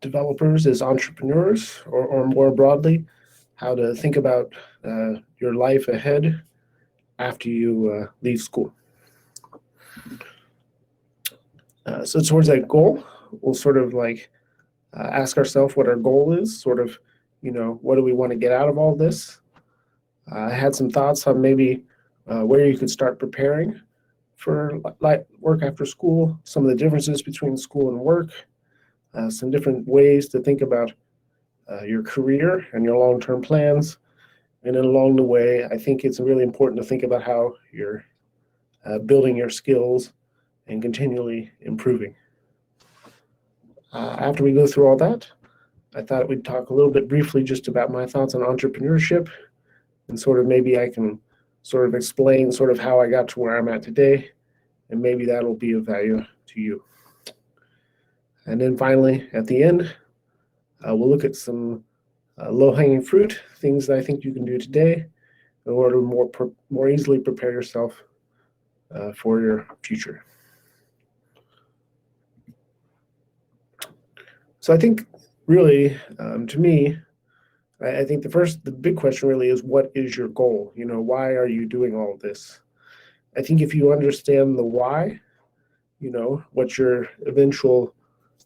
developers as entrepreneurs, or more broadly, how to think about your life ahead after you leave school. So towards that goal, we'll sort of like ask ourselves what our goal is, sort of, what do we want to get out of all this? I had some thoughts on maybe where you could start preparing for work after school, some of the differences between school and work, some different ways to think about your career and your long-term plans. And then along the way, I think it's really important to think about how you're building your skills and continually improving. After we go through all that, I thought we'd talk a little bit briefly just about my thoughts on entrepreneurship, and sort of maybe I can sort of explain sort of how I got to where I'm at today, and maybe that'll be of value to you. And then finally, at the end, we'll look at some low-hanging fruit, things that I think you can do today in order to more easily prepare yourself for your future. So I think really, to me, I think the big question really is, what is your goal? Why are you doing all of this? I think if you understand the why, what your eventual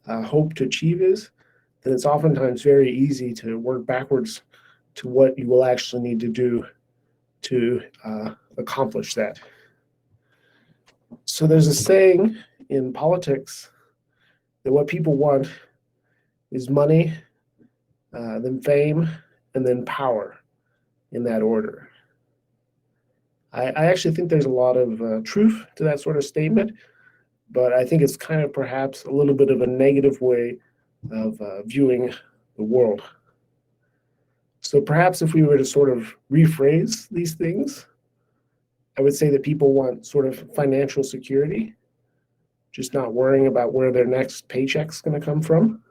hope to achieve is, then it's oftentimes very easy to work backwards to what you will actually need to do to accomplish that. So there's a saying in politics that what people want is money, then fame, and then power, in that order. I actually think there's a lot of truth to that sort of statement, but I think it's kind of perhaps a little bit of a negative way of viewing the world. So perhaps if we were to sort of rephrase these things, I would say that people want sort of financial security, just not worrying about where their next paycheck's going to come from.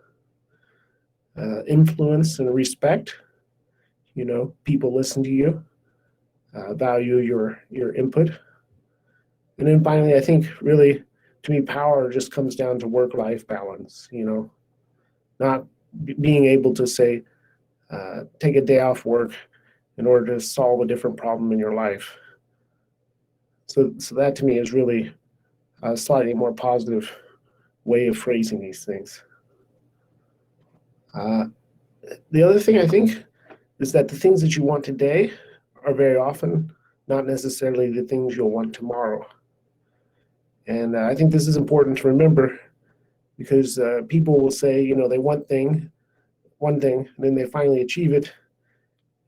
Influence and respect, people listen to you, value your input. And then finally, I think really, to me, power just comes down to work-life balance, not being able to say, take a day off work in order to solve a different problem in your life. So that to me is really a slightly more positive way of phrasing these things. The other thing I think is that the things that you want today are very often not necessarily the things you'll want tomorrow. And I think this is important to remember, because people will say, they want one thing, and then they finally achieve it,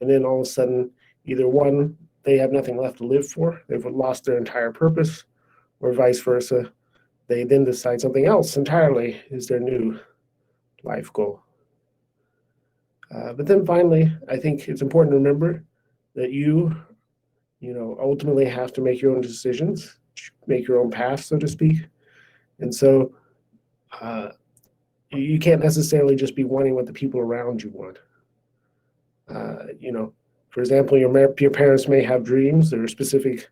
and then all of a sudden, either one, they have nothing left to live for, they've lost their entire purpose, or vice versa, they then decide something else entirely is their new life goal. But then finally, I think it's important to remember that you ultimately have to make your own decisions, make your own path, so to speak. And so you can't necessarily just be wanting what the people around you want. For example, your parents may have dreams. There are specific,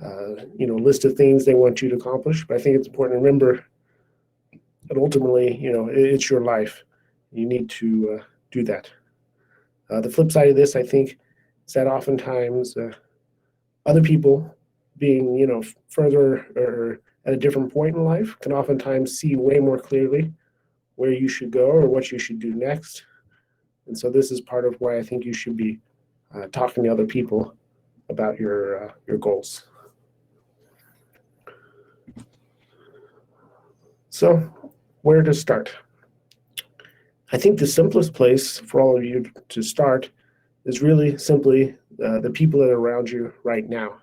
list of things they want you to accomplish. But I think it's important to remember that ultimately, it's your life. You need to do that. The flip side of this, I think, is that oftentimes other people being, further or at a different point in life can oftentimes see way more clearly where you should go or what you should do next. And so this is part of why I think you should be talking to other people about your goals. So where to start? I think the simplest place for all of you to start is really simply the people that are around you right now.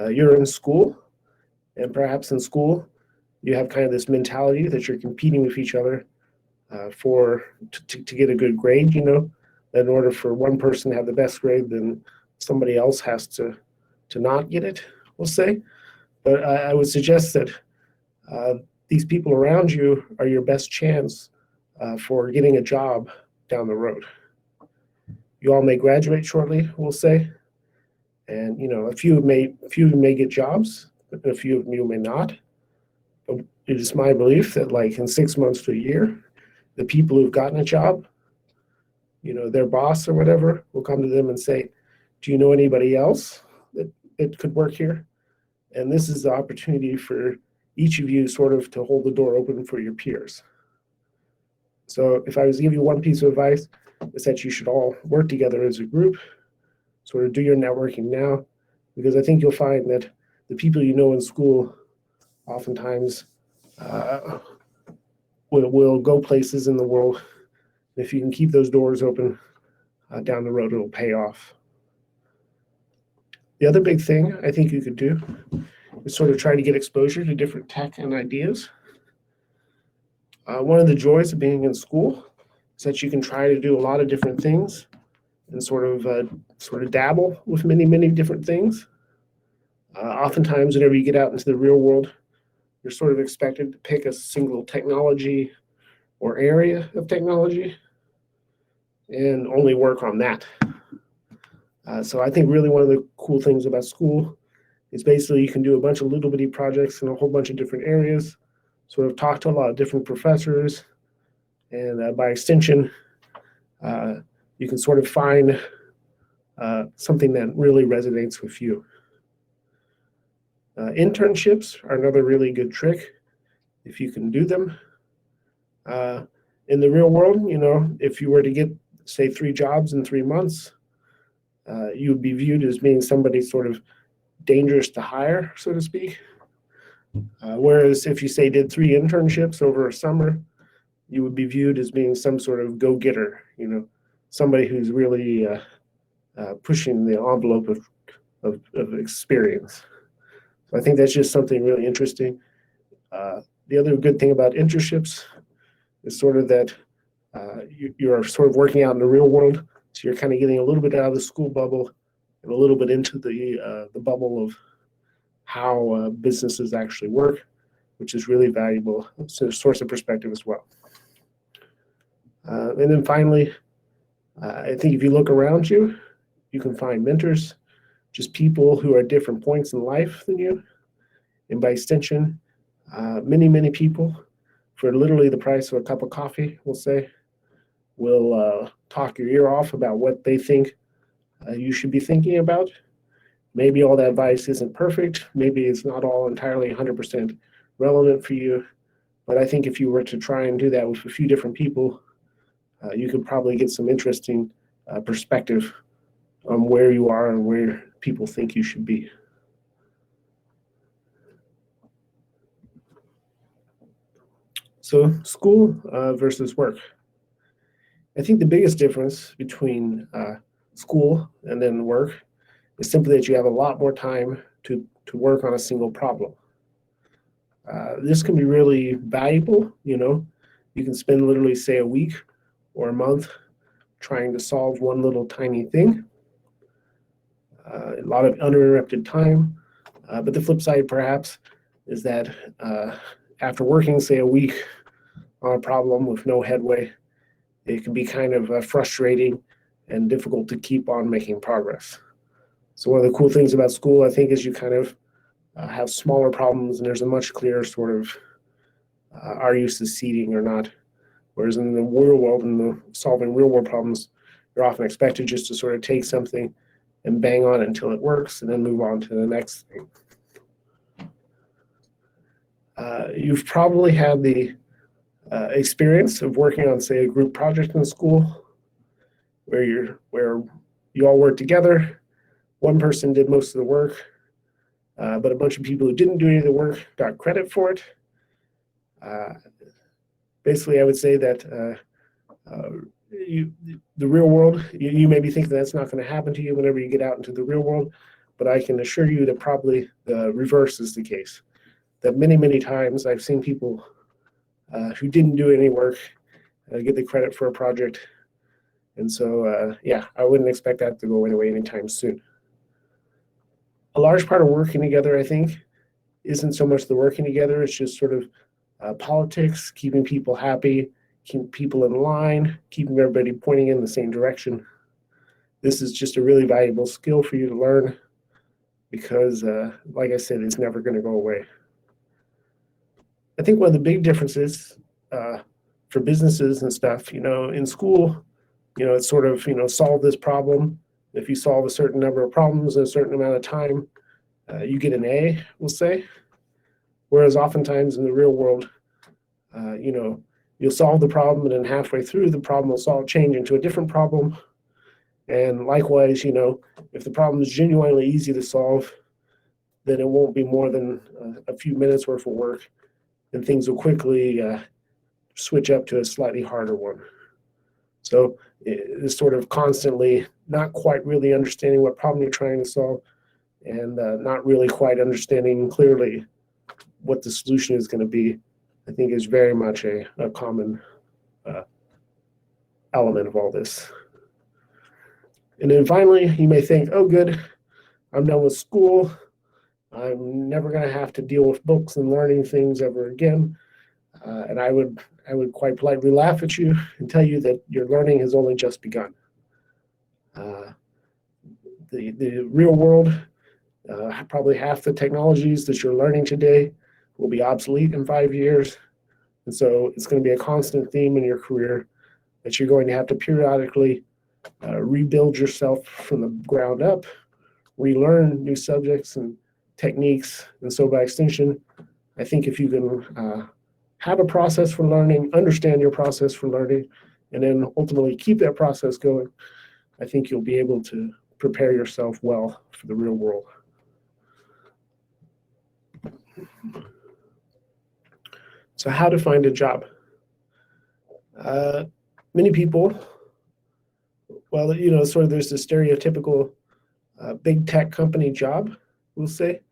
You're in school, and perhaps in school, you have kind of this mentality that you're competing with each other to get a good grade, that in order for one person to have the best grade, then somebody else has to not get it, we'll say. But I would suggest that these people around you are your best chance for getting a job down the road. You all may graduate shortly, we'll say, and a few may get jobs, but a few of you may not. But it is my belief that, like, in 6 months to a year, the people who've gotten a job, their boss or whatever will come to them and say, do you know anybody else that could work here? And this is the opportunity for each of you sort of to hold the door open for your peers. So if I was to give you one piece of advice, it's that you should all work together as a group, sort of do your networking now, because I think you'll find that the people you know in school oftentimes will go places in the world. If you can keep those doors open down the road, it'll pay off. The other big thing I think you could do is sort of try to get exposure to different tech and ideas. One of the joys of being in school is that you can try to do a lot of different things and sort of dabble with many different things. Oftentimes, whenever you get out into the real world, you're sort of expected to pick a single technology or area of technology and only work on that. So I think really one of the cool things about school is basically you can do a bunch of little bitty projects in a whole bunch of different areas, sort of talk to a lot of different professors, and by extension, you can sort of find something that really resonates with you. Internships are another really good trick if you can do them. In the real world, if you were to get, say, 3 jobs in 3 months, you would be viewed as being somebody sort of dangerous to hire, so to speak. Whereas if you, say, did 3 internships over a summer, you would be viewed as being some sort of go-getter, somebody who's really pushing the envelope of experience. So I think that's just something really interesting. The other good thing about internships is sort of that you're sort of working out in the real world, so you're kind of getting a little bit out of the school bubble and a little bit into the bubble of how businesses actually work, which is really valuable. It's a source of perspective as well. And then finally, I think if you look around you, you can find mentors, just people who are at different points in life than you. And by extension, many people, for literally the price of a cup of coffee, we'll say, will talk your ear off about what they think you should be thinking about. Maybe all that advice isn't perfect. Maybe it's not all entirely 100% relevant for you. But I think if you were to try and do that with a few different people, you could probably get some interesting perspective on where you are and where people think you should be. So school versus work. I think the biggest difference between school and then work is simply that you have a lot more time to work on a single problem. This can be really valuable, You can spend literally, say, a week or a month trying to solve one little tiny thing. A lot of uninterrupted time. But the flip side, perhaps, is that after working, say, a week on a problem with no headway, it can be kind of frustrating and difficult to keep on making progress. So one of the cool things about school, I think, is you kind of have smaller problems, and there's a much clearer sort of are you succeeding or not? Whereas in the real world, in the solving real world problems, you're often expected just to sort of take something and bang on it until it works and then move on to the next thing. You've probably had the experience of working on, say, a group project in school where you all work together. One person did most of the work, but a bunch of people who didn't do any of the work got credit for it. Basically, I would say that the real world, you may be thinking that's not going to happen to you whenever you get out into the real world, but I can assure you that probably the reverse is the case. That many times I've seen people who didn't do any work get the credit for a project. And so, I wouldn't expect that to go away anytime soon. A large part of working together, I think, isn't so much the working together, it's just sort of politics, keeping people happy, keeping people in line, keeping everybody pointing in the same direction. This is just a really valuable skill for you to learn because, like I said, it's never going to go away. I think one of the big differences for businesses and stuff, in school, it's sort of, solve this problem. If you solve a certain number of problems in a certain amount of time, you get an A, we'll say. Whereas oftentimes in the real world, you'll solve the problem, and then halfway through, the problem will change into a different problem. And likewise, if the problem is genuinely easy to solve, then it won't be more than a few minutes worth of work, and things will quickly switch up to a slightly harder one. So it's sort of constantly not quite really understanding what problem you're trying to solve, and not really quite understanding clearly what the solution is going to be, I think is very much a common element of all this. And then finally, you may think, oh, good, I'm done with school. I'm never going to have to deal with books and learning things ever again. And I would quite politely laugh at you and tell you that your learning has only just begun. The real world, probably half the technologies that you're learning today will be obsolete in 5 years. And so it's going to be a constant theme in your career that you're going to have to periodically rebuild yourself from the ground up, relearn new subjects and techniques. And so by extension, I think if you can have a process for learning, understand your process for learning, and then ultimately keep that process going, I think you'll be able to prepare yourself well for the real world. So how to find a job? Many people, well, sort of there's the stereotypical big tech company job, we'll say.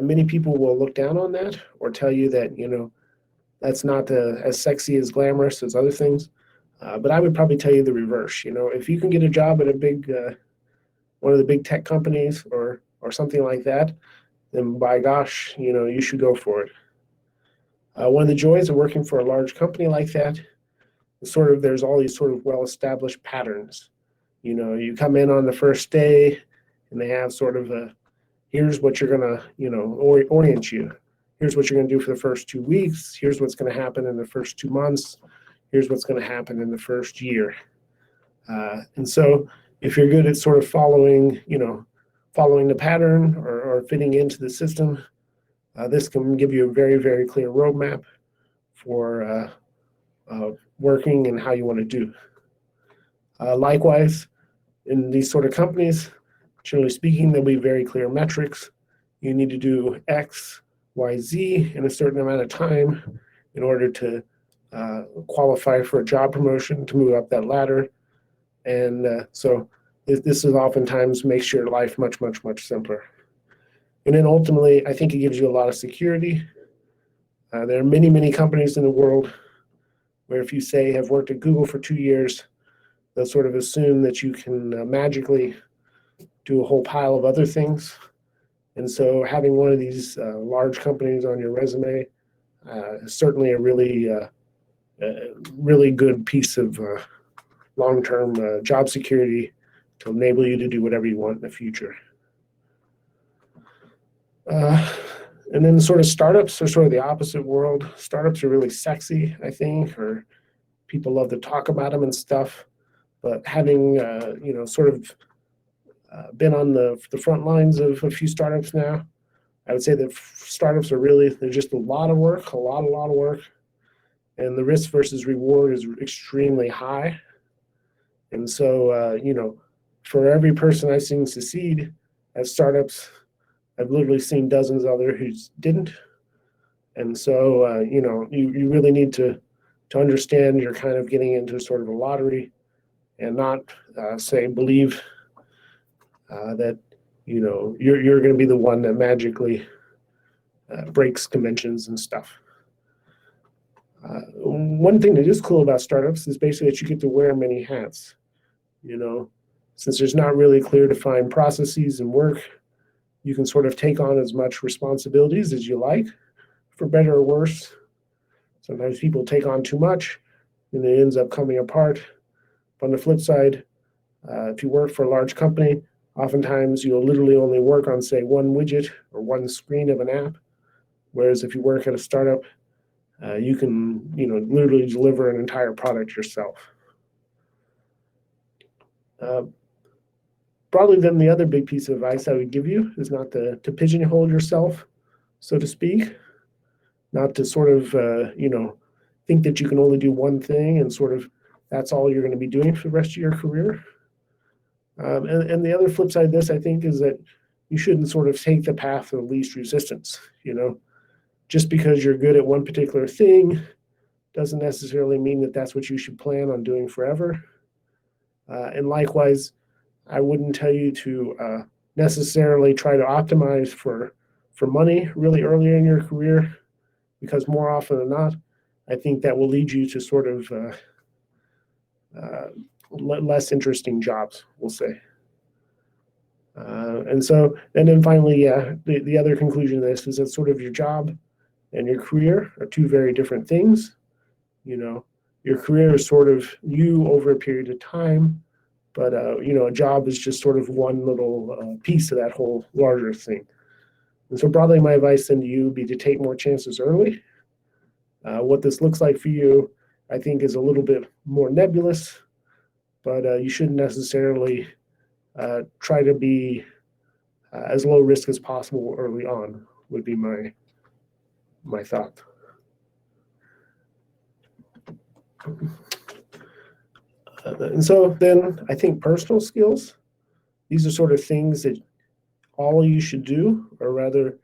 Many people will look down on that or tell you that, that's not as sexy as glamorous as other things. But I would probably tell you the reverse. If you can get a job at a big, one of the big tech companies or something like that, then by gosh, you should go for it. One of the joys of working for a large company like that is there's all these sort of well-established patterns. You come in on the first day and they have sort of here's what you're going to, orient you. Here's what you're going to do for the first 2 weeks. Here's what's going to happen in the first 2 months. Here's what's going to happen in the first year. And so if you're good at sort of following the pattern or fitting into the system, this can give you a very, very clear roadmap for working and how you want to do. Likewise, in these sort of companies, generally speaking, there'll be very clear metrics. You need to do X, Y, Z in a certain amount of time in order to qualify for a job promotion, to move up that ladder. And so this is oftentimes makes your life much, much, much simpler. And then ultimately, I think it gives you a lot of security. There are many, many companies in the world where if you say have worked at Google for 2 years, they'll sort of assume that you can magically do a whole pile of other things. And so having one of these large companies on your resume is certainly a really good piece of long-term job security to enable you to do whatever you want in the future. And then sort of startups are sort of the opposite world. Startups are really sexy, I think, or people love to talk about them and stuff. But having, sort of been on the front lines of a few startups now, I would say that startups are they're just a lot of work, a lot of work. And the risk versus reward is extremely high. And so, for every person I've seen succeed at startups, I've literally seen dozens of others who didn't. And so, you really need to understand you're kind of getting into sort of a lottery and not believe that, you're going to be the one that magically breaks conventions and stuff. One thing that is cool about startups is basically that you get to wear many hats. Since there's not really clear defined processes and work, you can sort of take on as much responsibilities as you like, for better or worse. Sometimes people take on too much and it ends up coming apart. But on the flip side, if you work for a large company, oftentimes you'll literally only work on, say, one widget or one screen of an app. Whereas if you work at a startup, you can, literally deliver an entire product yourself. Probably then the other big piece of advice I would give you is not to pigeonhole yourself, so to speak, not to sort of, think that you can only do one thing and sort of that's all you're going to be doing for the rest of your career. And the other flip side of this, I think, is that you shouldn't sort of take the path of least resistance. Just because you're good at one particular thing doesn't necessarily mean that that's what you should plan on doing forever. And likewise, I wouldn't tell you to necessarily try to optimize for money really early in your career, because more often than not, I think that will lead you to sort of less interesting jobs, we'll say. And then finally, the other conclusion of this is that sort of your job and your career are two very different things. Your career is sort of you over a period of time, but a job is just sort of one little piece of that whole larger thing. And so broadly, my advice then to you would be to take more chances early. What this looks like for you, I think, is a little bit more nebulous, but you shouldn't necessarily try to be as low risk as possible early on, would be my thought. And so then I think personal skills, these are sort of things that all you should do, or rather,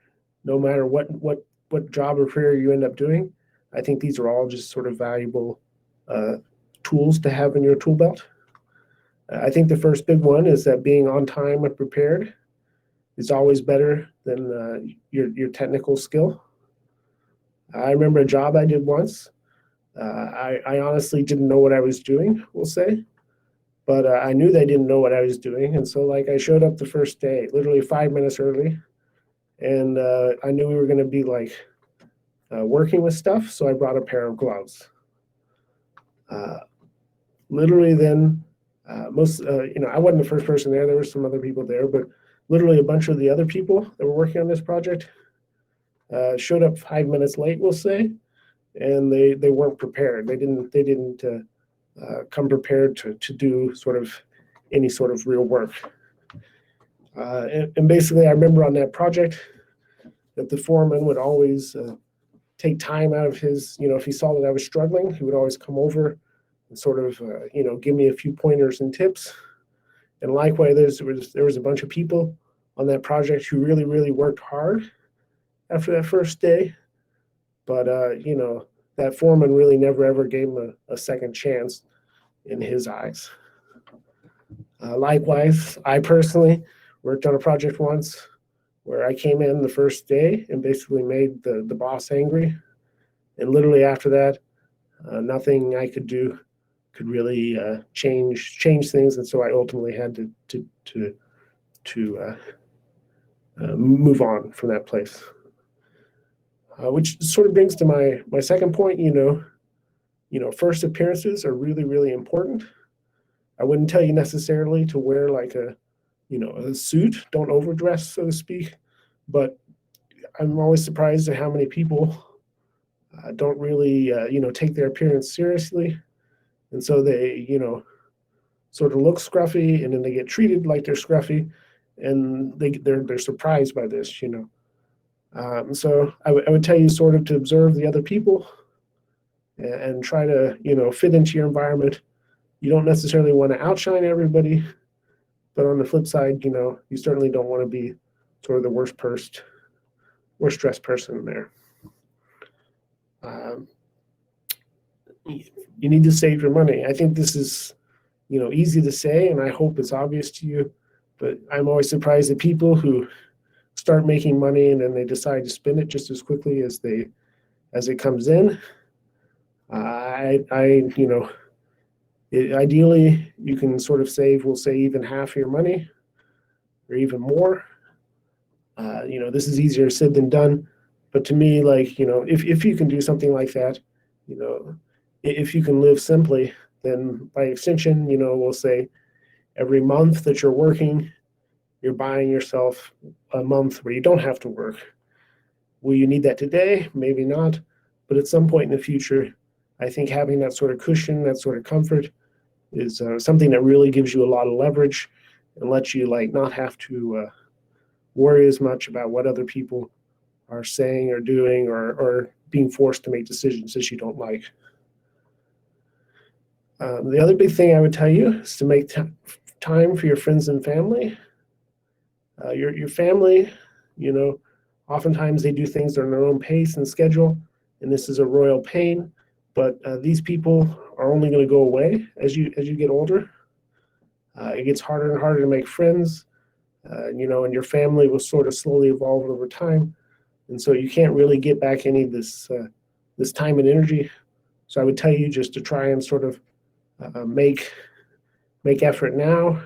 no matter what job or career you end up doing, I think these are all just sort of valuable tools to have in your tool belt. I think the first big one is that being on time and prepared is always better than your technical skill. I remember a job I did once. I honestly didn't know what I was doing, we'll say, but I knew they didn't know what I was doing. And so I showed up the first day, literally 5 minutes early, and I knew we were going to be working with stuff. So I brought a pair of gloves. Literally then, I wasn't the first person there. There were some other people there, but literally a bunch of the other people that were working on this project showed up 5 minutes late, we'll say, and they weren't prepared. They didn't come prepared to do sort of any sort of real work. And basically, I remember on that project that the foreman would always take time out of his, if he saw that I was struggling, he would always come over and sort of, give me a few pointers and tips. And likewise, there was a bunch of people on that project who really, really worked hard after that first day. But, that foreman really never, ever gave him a second chance in his eyes. Likewise, I personally worked on a project once where I came in the first day and basically made the boss angry. And literally after that, nothing I could do could really change things. And so I ultimately had to move on from that place. Which sort of brings to my second point, first appearances are really, really important. I wouldn't tell you necessarily to wear a suit, don't overdress, so to speak, but I'm always surprised at how many people don't really, take their appearance seriously. And so they, sort of look scruffy, and then they get treated like they're scruffy, and they're surprised by this, So I would tell you sort of to observe the other people and try to, fit into your environment. You don't necessarily want to outshine everybody, but on the flip side, you certainly don't want to be sort of the worst dressed person there. You need to save your money. I think this is, easy to say, and I hope it's obvious to you, but I'm always surprised at people who start making money and then they decide to spend it just as quickly as it comes in. Ideally, you can sort of save, we'll say, even half your money or even more. This is easier said than done, but to me, if you can do something like that, if you can live simply, then by extension, we'll say every month that you're working, you're buying yourself a month where you don't have to work. Will you need that today? Maybe not. But at some point in the future, I think having that sort of cushion, that sort of comfort is something that really gives you a lot of leverage and lets you like not have to worry as much about what other people are saying or doing or being forced to make decisions that you don't like. The other big thing I would tell you is to make time for your friends and family. Your family, oftentimes they do things on their own pace and schedule, and this is a royal pain. But these people are only going to go away as you get older. It gets harder and harder to make friends, and your family will sort of slowly evolve over time, and so you can't really get back any of this time and energy. So I would tell you just to try and sort of make effort now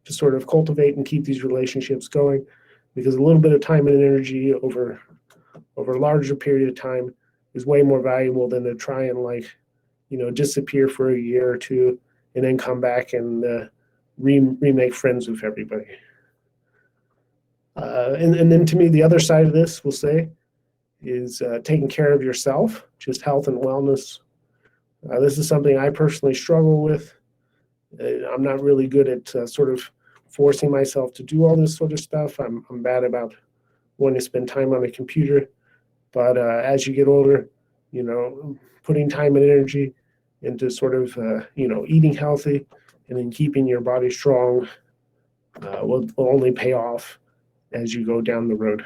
to sort of cultivate and keep these relationships going, because a little bit of time and energy over a larger period of time is way more valuable than to try and disappear for a year or two and then come back and remake friends with everybody. And then to me, the other side of this, we'll say, is taking care of yourself, just health and wellness. This is something I personally struggle with. I'm not really good at sort of forcing myself to do all this sort of stuff. I'm bad about wanting to spend time on a computer. But as you get older, putting time and energy into sort of, eating healthy and then keeping your body strong will only pay off as you go down the road.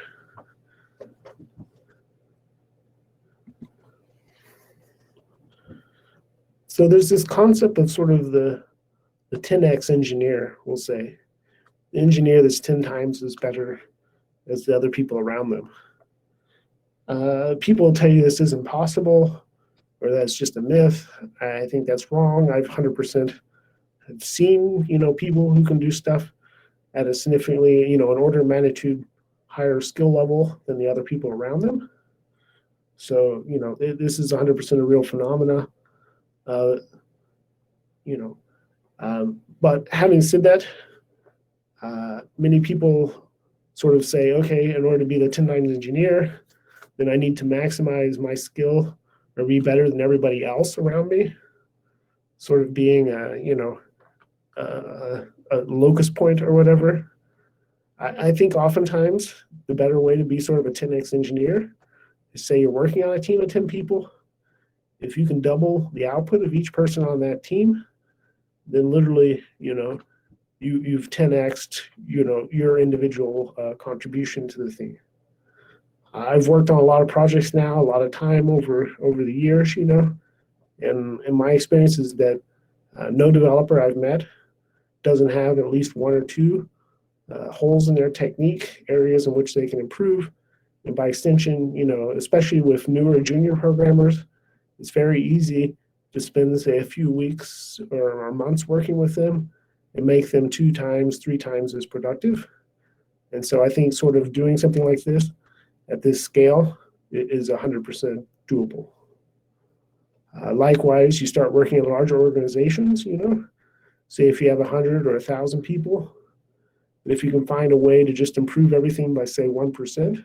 So there's this concept of sort of the 10x engineer, we'll say. The engineer that's 10 times as better as the other people around them. People will tell you this isn't possible or that's just a myth. I think that's wrong. I've 100% have seen, people who can do stuff at a significantly, an order of magnitude higher skill level than the other people around them. So, this is 100% a real phenomena. But having said that, many people sort of say, okay, in order to be the 10 times engineer, then I need to maximize my skill or be better than everybody else around me, sort of being a locus point or whatever. I think oftentimes the better way to be sort of a 10x engineer is, say you're working on a team of 10 people. If you can double the output of each person on that team, then literally, you've 10x'd, your individual contribution to the thing. I've worked on a lot of projects now, a lot of time over the years, and my experience is that no developer I've met doesn't have at least one or two holes in their technique, areas in which they can improve. And by extension, especially with newer junior programmers, it's very easy to spend, say, a few weeks or months working with them and make them 2 times, 3 times as productive. And so I think sort of doing something like this at this scale is 100% doable. Likewise, you start working in larger organizations, say if you have 100 or 1,000 people, if you can find a way to just improve everything by, say, 1%,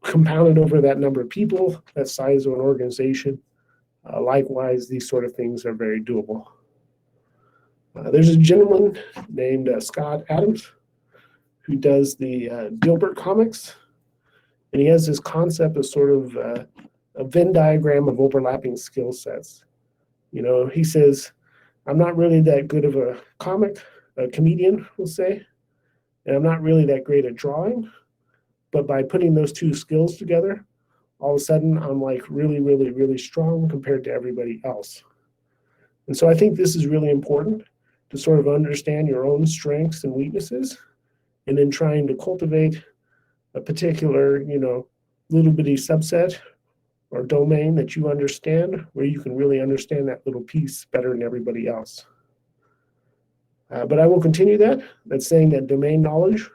compounded over that number of people, that size of an organization, likewise, these sort of things are very doable. There's a gentleman named Scott Adams who does the Dilbert comics, and he has this concept of sort of a Venn diagram of overlapping skill sets. He says, I'm not really that good of a comedian, we'll say, and I'm not really that great at drawing, but by putting those two skills together, all of a sudden I'm like really, really, really strong compared to everybody else. And so I think this is really important to sort of understand your own strengths and weaknesses, and then trying to cultivate a particular, little bitty subset or domain that you understand, where you can really understand that little piece better than everybody else. But I will continue that. That's saying that domain knowledge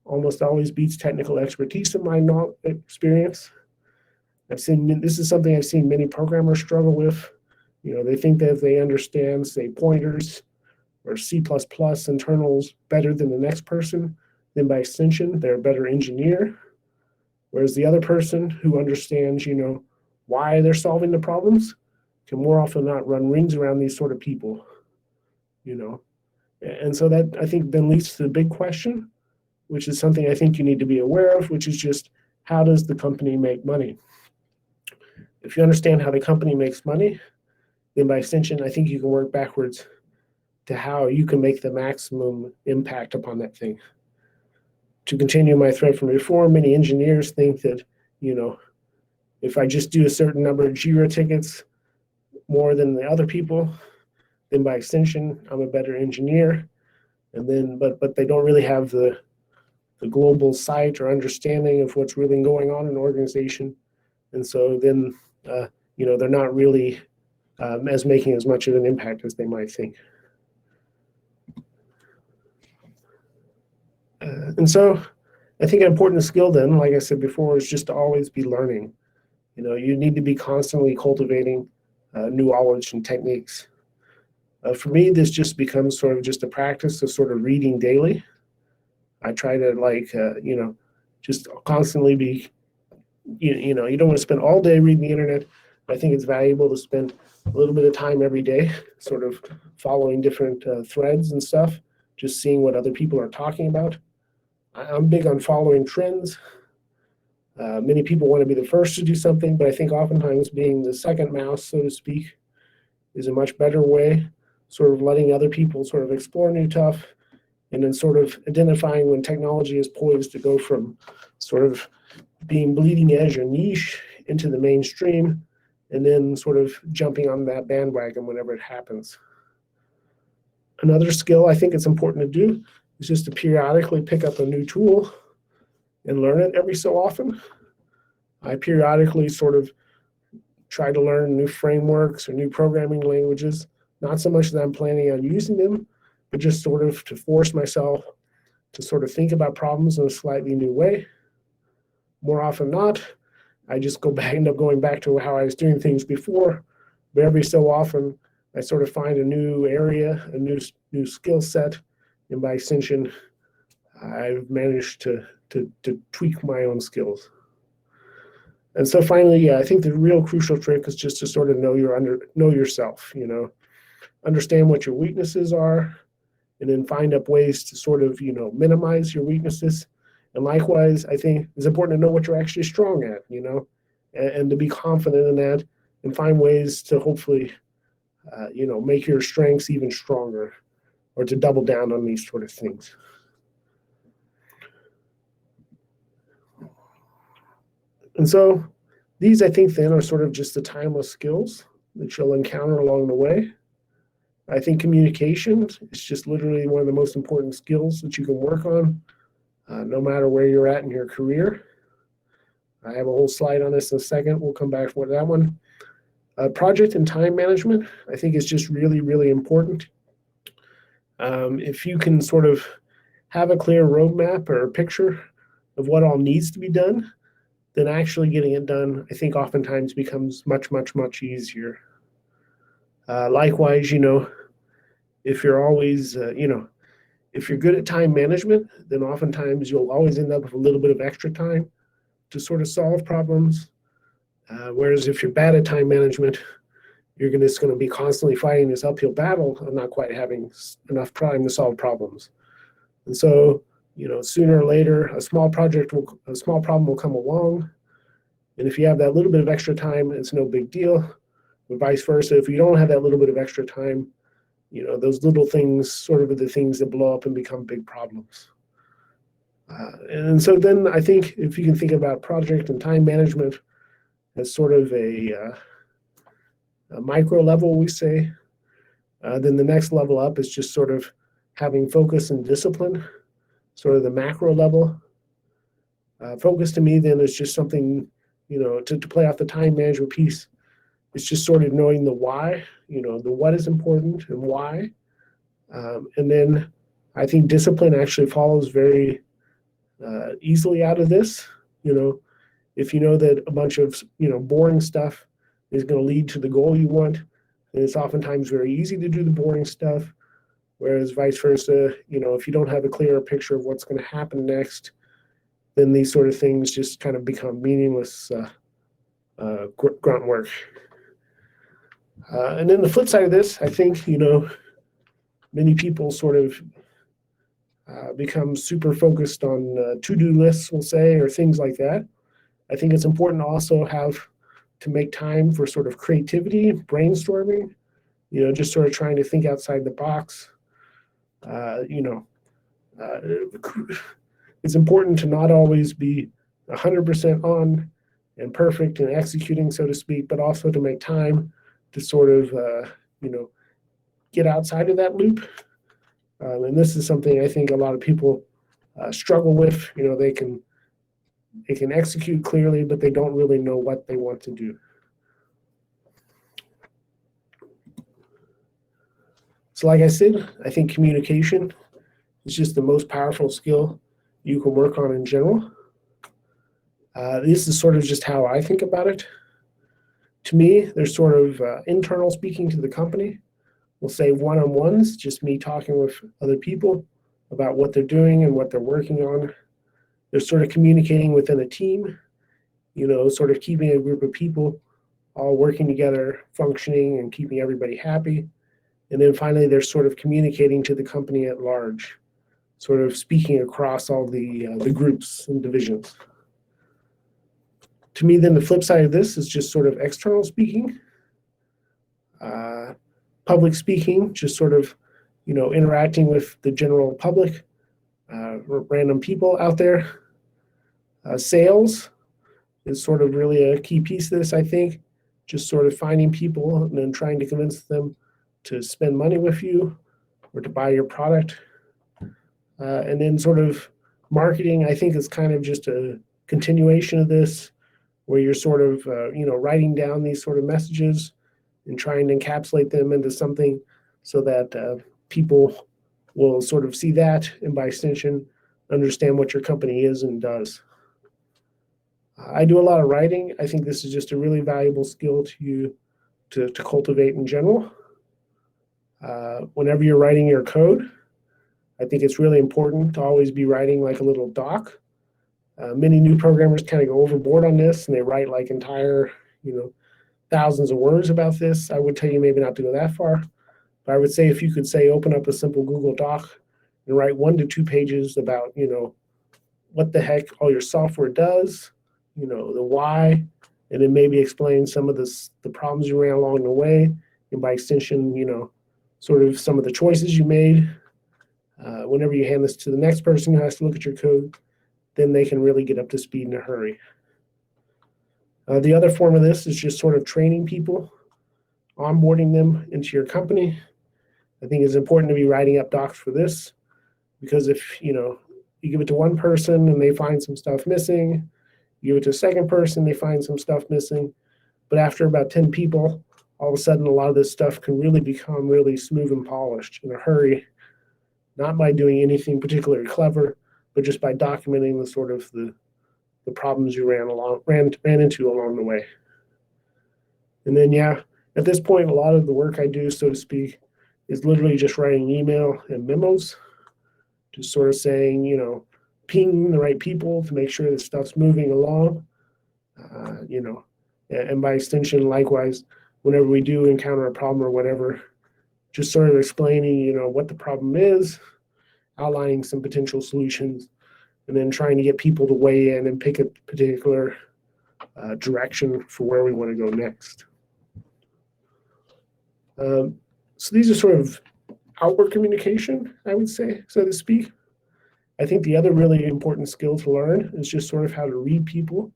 almost always beats technical expertise in my experience. This is something I've seen many programmers struggle with. They think that if they understand, say, pointers or C++ internals better than the next person, then by extension, they're a better engineer. Whereas the other person who understands, why they're solving the problems can more often not run rings around these sort of people, And so that, I think, then leads to the big question, which is something I think you need to be aware of, which is just, how does the company make money? If you understand how the company makes money, then by extension, I think you can work backwards to how you can make the maximum impact upon that thing. To continue my thread from before, many engineers think that, if I just do a certain number of Jira tickets more than the other people, then by extension, I'm a better engineer. And then, but they don't really have the global sight or understanding of what's really going on in an organization. And so then, they're not really as making as much of an impact as they might think. And so I think an important skill then, like I said before, is just to always be learning. You need to be constantly cultivating new knowledge and techniques. For me, this just becomes sort of just a practice of sort of reading daily. I try to just constantly be, you don't want to spend all day reading the internet. I think it's valuable to spend a little bit of time every day sort of following different threads and stuff, just seeing what other people are talking about. I'm big on following trends. Many people want to be the first to do something, but I think oftentimes being the second mouse, so to speak, is a much better way, sort of letting other people sort of explore new stuff, and then sort of identifying when technology is poised to go from sort of being bleeding edge or niche into the mainstream, and then sort of jumping on that bandwagon whenever it happens. Another skill I think it's important to do is just to periodically pick up a new tool and learn it every so often. I periodically sort of try to learn new frameworks or new programming languages, not so much that I'm planning on using them, but just sort of to force myself to sort of think about problems in a slightly new way. More often not, I just end up going back to how I was doing things before, but every so often I sort of find a new area, a new skill set, and by extension, I've managed to tweak my own skills. And so finally, I think the real crucial trick is just to sort of know yourself, understand what your weaknesses are, and then find up ways to sort of, minimize your weaknesses. And likewise, I think it's important to know what you're actually strong at, and to be confident in that and find ways to hopefully, make your strengths even stronger, or to double down on these sort of things. And so these, I think, then are sort of just the timeless skills that you'll encounter along the way. I think communication is just literally one of the most important skills that you can work on, no matter where you're at in your career. I have a whole slide on this in a second. We'll come back for that one. Project and time management, I think, is just really, really important. If you can sort of have a clear roadmap or a picture of what all needs to be done, then actually getting it done, I think, oftentimes becomes much, much, much easier. Likewise, if you're always, if you're good at time management, then oftentimes you'll always end up with a little bit of extra time to sort of solve problems. Whereas if you're bad at time management, you're just going to be constantly fighting this uphill battle of not quite having enough time to solve problems. And so, sooner or later, a small problem will come along. And if you have that little bit of extra time, it's no big deal. But vice versa, if you don't have that little bit of extra time, those little things sort of are the things that blow up and become big problems. And so then I think if you can think about project and time management as sort of a micro level, we say, then the next level up is just sort of having focus and discipline, sort of the macro level. Focus to me then is just something, to play off the time management piece. It's just sort of knowing the why, the what is important and why. And then I think discipline actually follows very easily out of this. If you know that a bunch of, boring stuff is going to lead to the goal you want, then it's oftentimes very easy to do the boring stuff. Whereas vice versa, if you don't have a clearer picture of what's going to happen next, then these sort of things just kind of become meaningless grunt work. And then the flip side of this, I think, many people sort of become super focused on to-do lists, we'll say, or things like that. I think it's important to also have to make time for sort of creativity, brainstorming, just sort of trying to think outside the box. It's important to not always be 100% on and perfect and executing, so to speak, but also to make time to sort of, get outside of that loop. And this is something I think a lot of people struggle with. They can execute clearly, but they don't really know what they want to do. So like I said, I think communication is just the most powerful skill you can work on in general. This is sort of just how I think about it. To me, there's sort of internal speaking to the company. We'll say one-on-ones, just me talking with other people about what they're doing and what they're working on. They're sort of communicating within a team, sort of keeping a group of people all working together, functioning, and keeping everybody happy. And then finally, they're sort of communicating to the company at large, sort of speaking across all the groups and divisions. To me, then the flip side of this is just sort of external speaking. Public speaking, just sort of, interacting with the general public, random people out there. Sales is sort of really a key piece of this, I think. Just sort of finding people and then trying to convince them to spend money with you or to buy your product. And then sort of marketing, I think, is kind of just a continuation of this, where you're sort of, writing down these sort of messages and trying to encapsulate them into something so that people will sort of see that and by extension understand what your company is and does. I do a lot of writing. I think this is just a really valuable skill to you to cultivate in general. Whenever you're writing your code, I think it's really important to always be writing like a little doc. Many new programmers kind of go overboard on this and they write like entire, thousands of words about this. I would tell you maybe not to go that far, but I would say if you could say open up a simple Google Doc and write 1 to 2 pages about, what the heck all your software does, the why, and then maybe explain some of the problems you ran along the way, and by extension, sort of some of the choices you made. Whenever you hand this to the next person who has to look at your code, then they can really get up to speed in a hurry. The other form of this is just sort of training people, onboarding them into your company. I think it's important to be writing up docs for this, because if you give it to one person and they find some stuff missing, you give it to a second person, they find some stuff missing, but after about 10 people, all of a sudden a lot of this stuff can really become really smooth and polished in a hurry, not by doing anything particularly clever, but just by documenting the sort of the problems you ran into along the way. And then, at this point, a lot of the work I do, so to speak, is literally just writing email and memos, just sort of saying, ping the right people to make sure that stuff's moving along, and by extension, likewise, whenever we do encounter a problem or whatever, just sort of explaining, what the problem is, outlining some potential solutions, and then trying to get people to weigh in and pick a particular direction for where we want to go next. So these are sort of outward communication, I would say, so to speak. I think the other really important skill to learn is just sort of how to read people,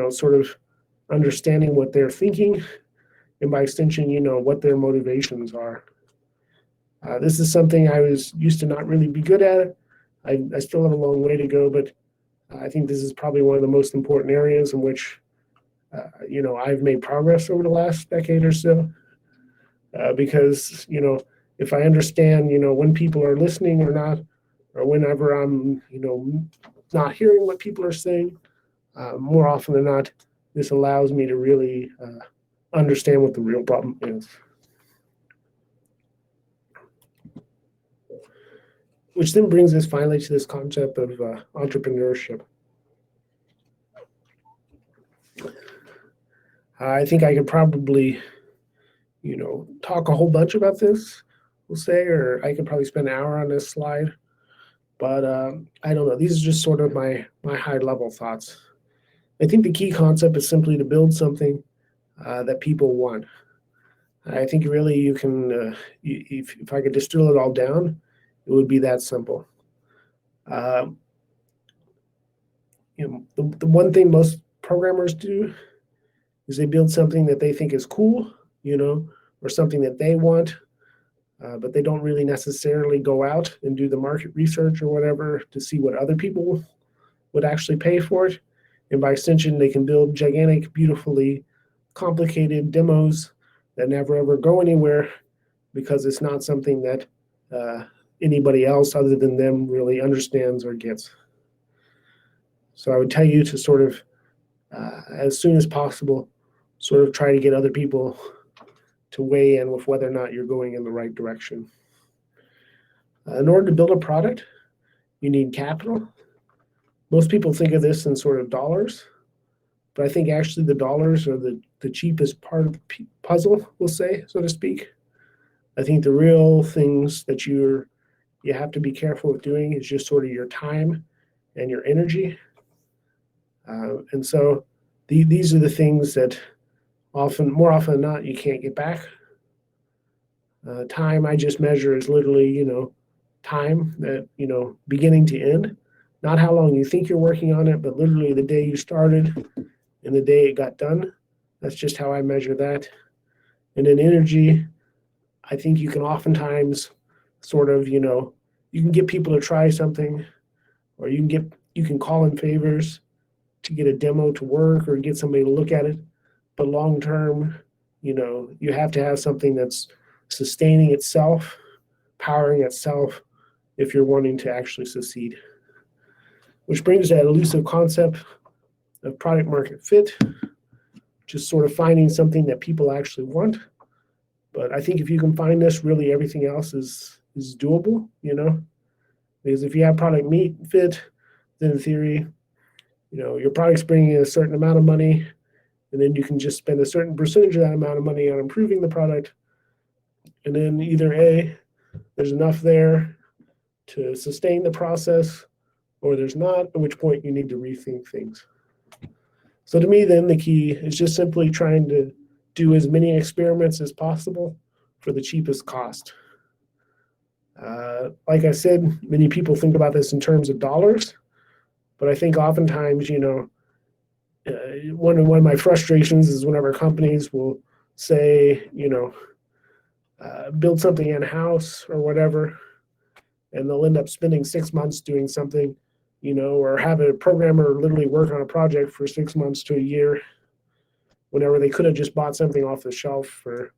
sort of understanding what they're thinking, and by extension, what their motivations are. This is something I was used to not really be good at. I still have a long way to go, but I think this is probably one of the most important areas in which, I've made progress over the last decade or so. Because, if I understand, when people are listening or not, or whenever I'm, not hearing what people are saying, more often than not, this allows me to really understand what the real problem is. which then brings us finally to this concept of entrepreneurship. I think I could probably, talk a whole bunch about this, we'll say, or I could probably spend an hour on this slide. But I don't know. These are just sort of my high level thoughts. I think the key concept is simply to build something that people want. I think really you can, if I could distill it all down, it would be that simple. The one thing most programmers do is they build something that they think is cool, or something that they want, but they don't really necessarily go out and do the market research or whatever to see what other people would actually pay for it. And by extension, they can build gigantic, beautifully complicated demos that never ever go anywhere because it's not something that anybody else other than them really understands or gets. So I would tell you to sort of, as soon as possible, sort of try to get other people to weigh in with whether or not you're going in the right direction. In order to build a product, you need capital. Most people think of this in sort of dollars, but I think actually the dollars are the cheapest part of the puzzle, we'll say, so to speak. I think the real things that you have to be careful with doing is just sort of your time and your energy. And so these are the things that more often than not, you can't get back. Time I just measure is literally, time that, beginning to end. Not how long you think you're working on it, but literally the day you started and the day it got done. That's just how I measure that. And then energy, I think you can oftentimes sort of, you can get people to try something, or you can call in favors to get a demo to work or get somebody to look at it. But long term, you have to have something that's sustaining itself, powering itself, if you're wanting to actually succeed. Which brings that elusive concept of product market fit, just sort of finding something that people actually want. But I think if you can find this, really everything else is doable, because if you have product fit, then in theory, your product's bringing in a certain amount of money, and then you can just spend a certain percentage of that amount of money on improving the product. And then either A, there's enough there to sustain the process, or there's not, at which point you need to rethink things. So to me, then, the key is just simply trying to do as many experiments as possible for the cheapest cost. Like I said, many people think about this in terms of dollars, but I think oftentimes, one of my frustrations is whenever companies will say, build something in-house or whatever, and they'll end up spending 6 months doing something, or have a programmer literally work on a project for 6 months to a year, whenever they could have just bought something off the shelf for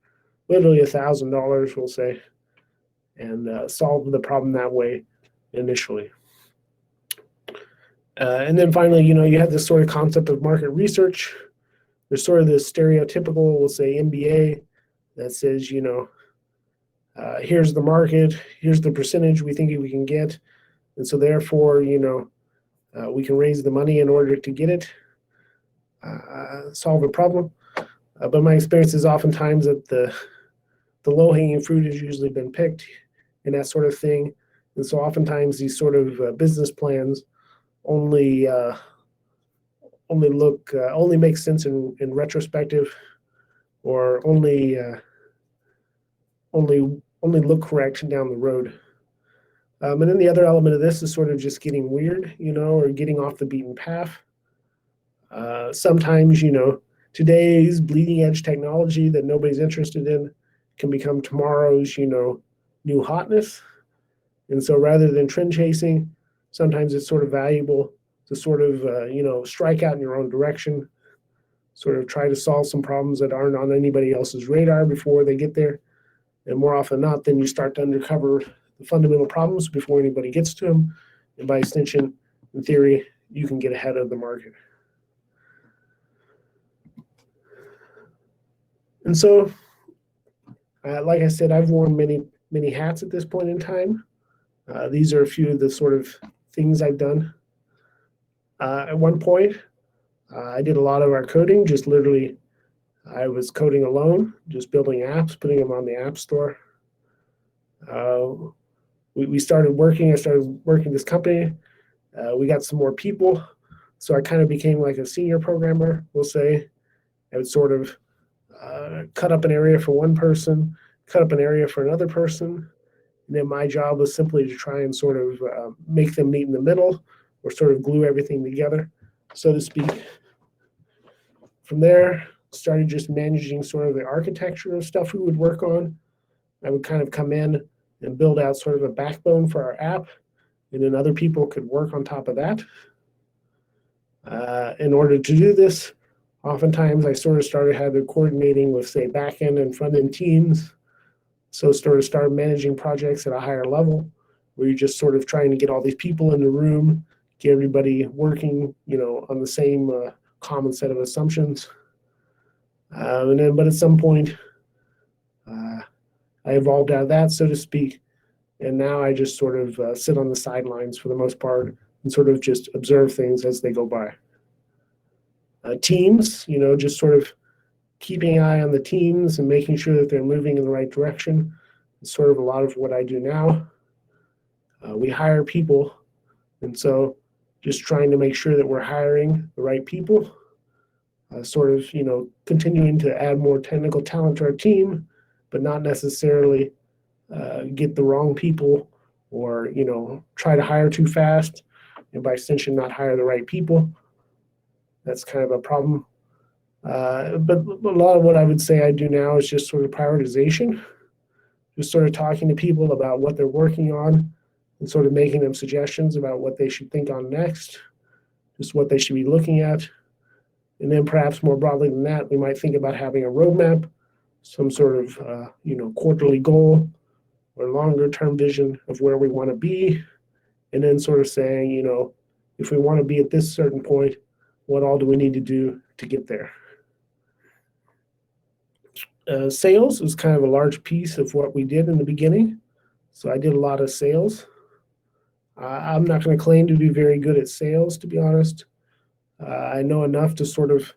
literally $1,000, we'll say, and solved the problem that way initially. And then finally, you have this sort of concept of market research. There's sort of this stereotypical, we'll say, MBA that says, here's the market, here's the percentage we think we can get. And so therefore, we can raise the money in order to get it, solve a problem. But my experience is oftentimes that the low-hanging fruit has usually been picked and that sort of thing. And so oftentimes these sort of business plans only make sense in retrospective, or only look correct down the road. And then the other element of this is sort of just getting weird, or getting off the beaten path. Sometimes, today's bleeding edge technology that nobody's interested in can become tomorrow's, new hotness. And so rather than trend chasing, sometimes it's sort of valuable to sort of, strike out in your own direction, sort of try to solve some problems that aren't on anybody else's radar before they get there. And more often than not, then you start to uncover the fundamental problems before anybody gets to them. And by extension, in theory, you can get ahead of the market. And so, like I said, I've worn many hats at this point in time. These are a few of the sort of things I've done. At one point, I did a lot of our coding, just literally, I was coding alone, just building apps, putting them on the App Store. We started working, I started working this company. We got some more people. So I kind of became like a senior programmer, we'll say. I would sort of cut up an area for one person, cut up an area for another person. And then my job was simply to try and sort of make them meet in the middle or sort of glue everything together, so to speak. From there, started just managing sort of the architecture of stuff we would work on. I would kind of come in and build out sort of a backbone for our app, and then other people could work on top of that. In order to do this, oftentimes I sort of started having coordinating with, say, back-end and front-end teams. So start managing projects at a higher level, where you're just sort of trying to get all these people in the room, get everybody working, on the same common set of assumptions. But at some point, I evolved out of that, so to speak, and now I just sort of sit on the sidelines for the most part and sort of just observe things as they go by. Teams, just sort of keeping an eye on the teams and making sure that they're moving in the right direction is sort of a lot of what I do now. We hire people, and so just trying to make sure that we're hiring the right people, continuing to add more technical talent to our team, but not necessarily get the wrong people or, try to hire too fast and by extension not hire the right people. That's kind of a problem. But a lot of what I would say I do now is just sort of prioritization, just sort of talking to people about what they're working on and sort of making them suggestions about what they should think on next, just what they should be looking at. And then perhaps more broadly than that, we might think about having a roadmap, some sort of, quarterly goal or longer term vision of where we want to be. And then sort of saying, if we want to be at this certain point, what all do we need to do to get there? Sales was kind of a large piece of what we did in the beginning. So I did a lot of sales. I'm not going to claim to be very good at sales, to be honest. I know enough to sort of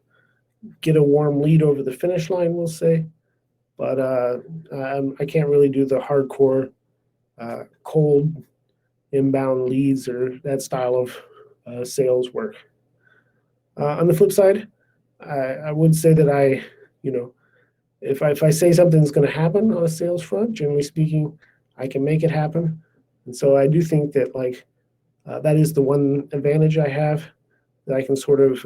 get a warm lead over the finish line, we'll say. But I can't really do the hardcore cold inbound leads or that style of sales work. On the flip side, I would say that if I say something's going to happen on a sales front, generally speaking, I can make it happen. And so I do think that that is the one advantage I have, that I can sort of,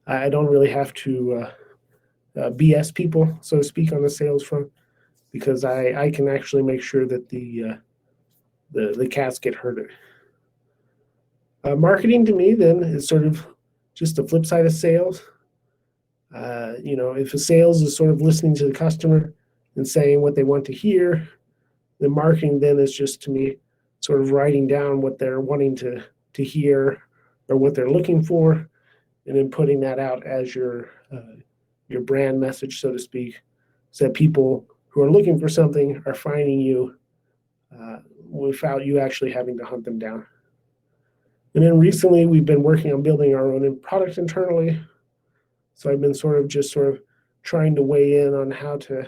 I don't really have to BS people, so to speak, on the sales front, because I can actually make sure that the cats get herded. Marketing to me then is sort of just the flip side of sales. If a sales is sort of listening to the customer and saying what they want to hear, the marketing then is just, to me, sort of writing down what they're wanting to hear or what they're looking for, and then putting that out as your brand message, so to speak, so that people who are looking for something are finding you without you actually having to hunt them down. And then recently, we've been working on building our own product internally. So I've been sort of trying to weigh in on how to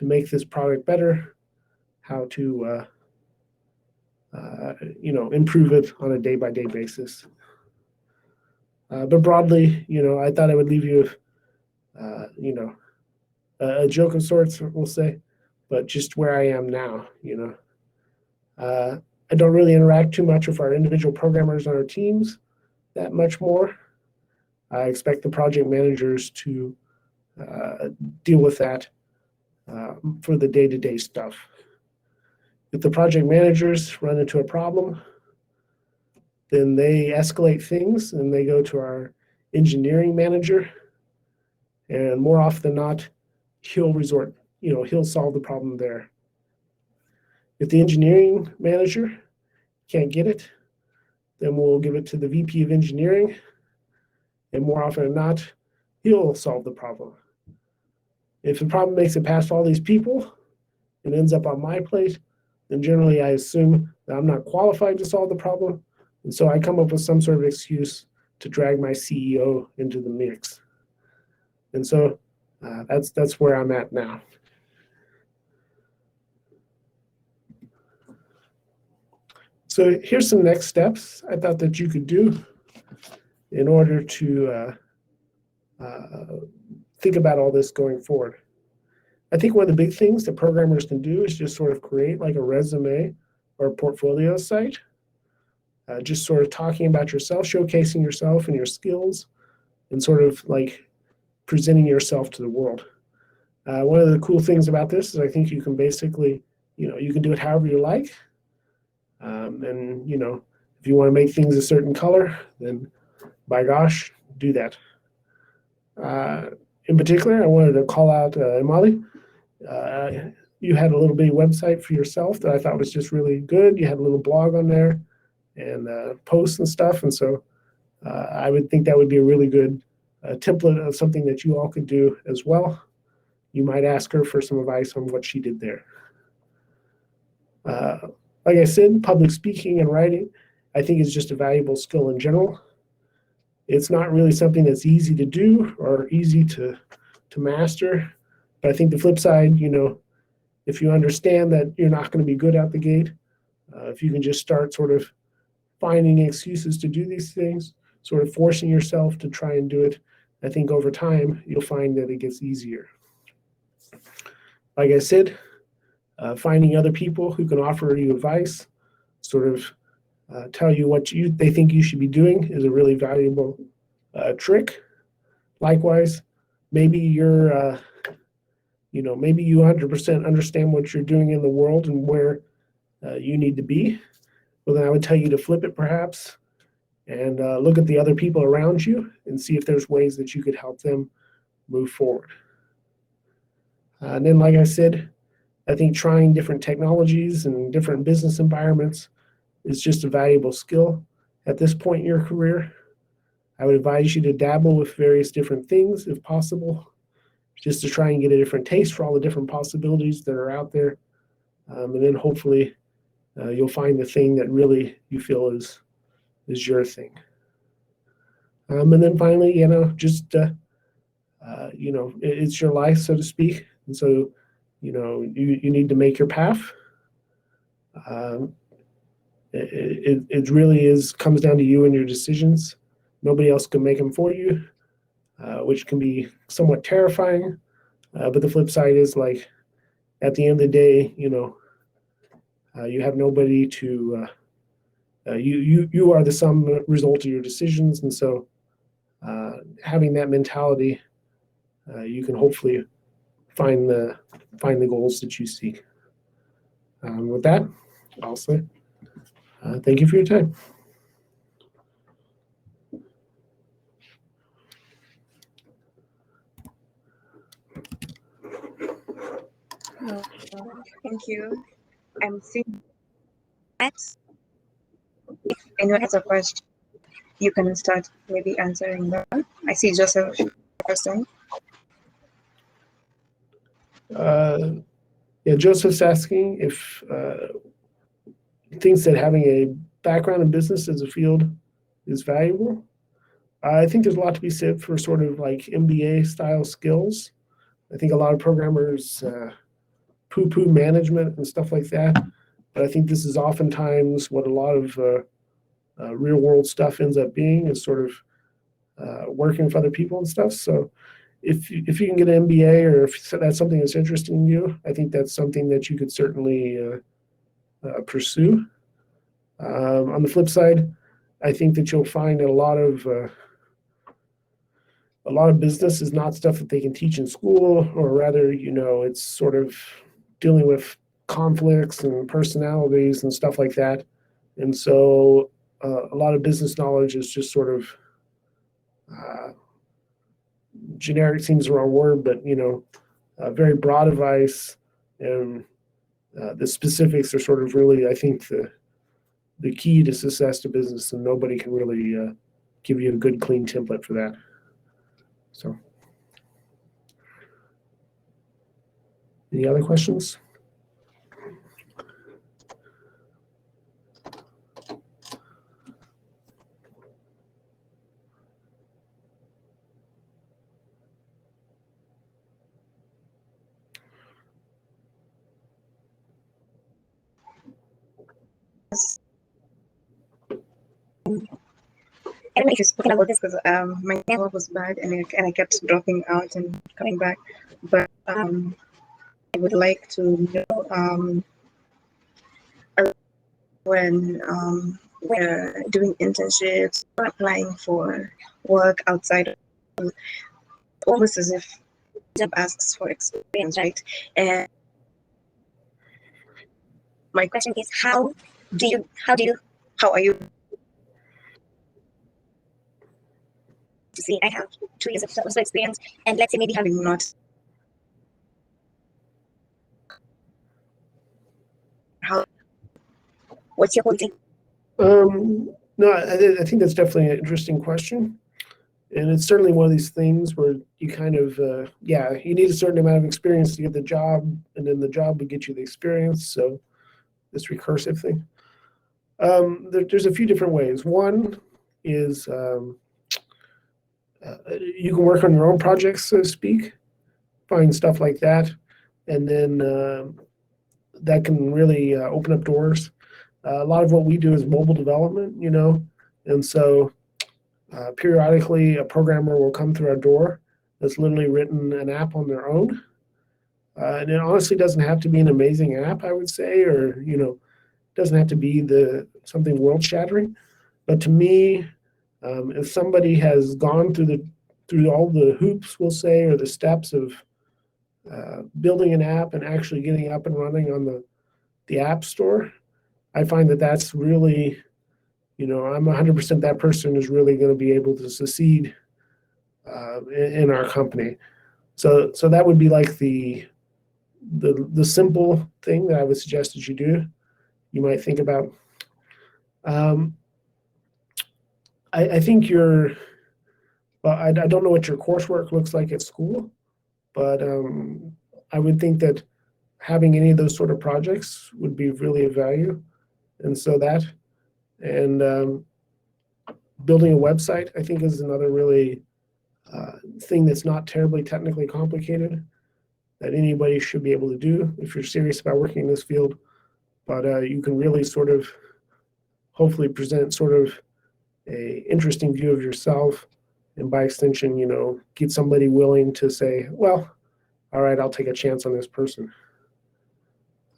make this product better, how to improve it on a day-by-day basis. But broadly, I thought I would leave you with, a joke of sorts, we'll say, but just where I am now. I don't really interact too much with our individual programmers on our teams that much more. I expect the project managers to deal with that for the day-to-day stuff. If the project managers run into a problem, then they escalate things and they go to our engineering manager. And more often than not, he'll solve the problem there. If the engineering manager can't get it, then we'll give it to the VP of engineering. And more often than not, he'll solve the problem. If the problem makes it past all these people and ends up on my plate, then generally I assume that I'm not qualified to solve the problem. And so I come up with some sort of excuse to drag my CEO into the mix. And so that's where I'm at now. So here's some next steps I thought that you could do in order to think about all this going forward. I think one of the big things that programmers can do is just sort of create like a resume or a portfolio site, just sort of talking about yourself, showcasing yourself and your skills, and sort of like presenting yourself to the world. One of the cool things about this is I think you can basically, you can do it however you like. And, if you want to make things a certain color, then by gosh, do that. In particular, I wanted to call out Imali. You had a little bitty website for yourself that I thought was just really good. You had a little blog on there and posts and stuff. And so I would think that would be a really good template of something that you all could do as well. You might ask her for some advice on what she did there. Like I said, public speaking and writing, I think is just a valuable skill in general. It's not really something that's easy to do or easy to master. But I think the flip side, if you understand that you're not going to be good out the gate, if you can just start sort of finding excuses to do these things, sort of forcing yourself to try and do it, I think over time, you'll find that it gets easier. Like I said, finding other people who can offer you advice, sort of tell you what they think you should be doing is a really valuable trick. Likewise, maybe you're, maybe you 100% understand what you're doing in the world and where you need to be. Well, then I would tell you to flip it perhaps and look at the other people around you and see if there's ways that you could help them move forward. And then, like I said, I think trying different technologies and different business environments is just a valuable skill at this point in your career. I would advise you to dabble with various different things if possible, just to try and get a different taste for all the different possibilities that are out there. And then hopefully you'll find the thing that really you feel is your thing. And then finally, just, it's your life, so to speak. And so, you need to make your path. It really comes down to you and your decisions. Nobody else can make them for you, which can be somewhat terrifying. But the flip side is like, at the end of the day, you have nobody to, you are the sum result of your decisions. And so having that mentality, you can hopefully find the goals that you seek. With that, I'll say thank you for your time. Thank you. I'm seeing next. If anyone has a question, you can start maybe answering that. I see Joseph person. Yeah, Joseph's asking if thinks that having a background in business as a field is valuable. I think there's a lot to be said for sort of like MBA style skills. I think a lot of programmers poo-poo management and stuff like that. But I think this is oftentimes what a lot of real world stuff ends up being, is sort of working with other people and stuff. So if you can get an MBA, or if that's something that's interesting to you, I think that's something that you could certainly pursue. On the flip side, I think that you'll find that a lot of business is not stuff that they can teach in school, or rather, it's sort of dealing with conflicts and personalities and stuff like that. And so a lot of business knowledge is just sort of generic, seems the wrong word, but very broad advice, and the specifics are sort of really, I think, the key to success to business, and nobody can really give you a good, clean template for that. So, any other questions? I don't know if you've spoken about this because my network was bad and I kept dropping out and coming back. But I would like to know when we're doing internships or applying for work outside of, almost as if job asks for experience, right? And my question is, how are you to see I have 2 years of social experience and let's say maybe having not how what's your whole thing? No, I think that's definitely an interesting question. And it's certainly one of these things where you kind of, you need a certain amount of experience to get the job, and then the job will get you the experience. So this recursive thing. There's a few different ways. One is you can work on your own projects, so to speak, find stuff like that, and then that can really open up doors. A lot of what we do is mobile development, and so periodically a programmer will come through our door that's literally written an app on their own. And it honestly doesn't have to be an amazing app, I would say, or, doesn't have to be something world shattering. But to me, if somebody has gone through all the hoops, we'll say, or the steps of building an app and actually getting up and running on the app store, I find that that's really, I'm 100% that person is really going to be able to succeed in our company. So that would be like the simple thing that I would suggest that you do. You might think about. I think I don't know what your coursework looks like at school, but I would think that having any of those sort of projects would be really of value. And so building a website, I think, is another really thing that's not terribly technically complicated that anybody should be able to do if you're serious about working in this field. But you can really sort of hopefully present sort of a interesting view of yourself, and by extension, get somebody willing to say, well, all right, I'll take a chance on this person.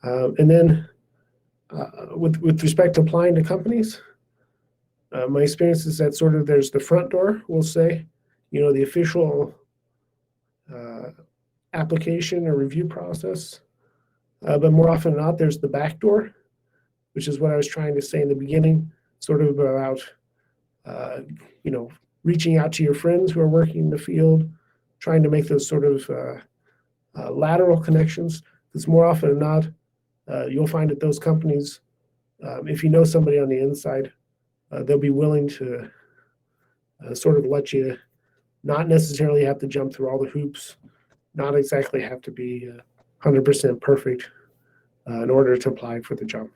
And then with respect to applying to companies, my experience is that sort of there's the front door, we'll say, the official application or review process. But more often than not, there's the back door, which is what I was trying to say in the beginning, sort of about, reaching out to your friends who are working in the field, trying to make those sort of lateral connections. Because more often than not, you'll find that those companies, if you know somebody on the inside, they'll be willing to sort of let you not necessarily have to jump through all the hoops, not exactly have to be 100% perfect in order to apply for the job.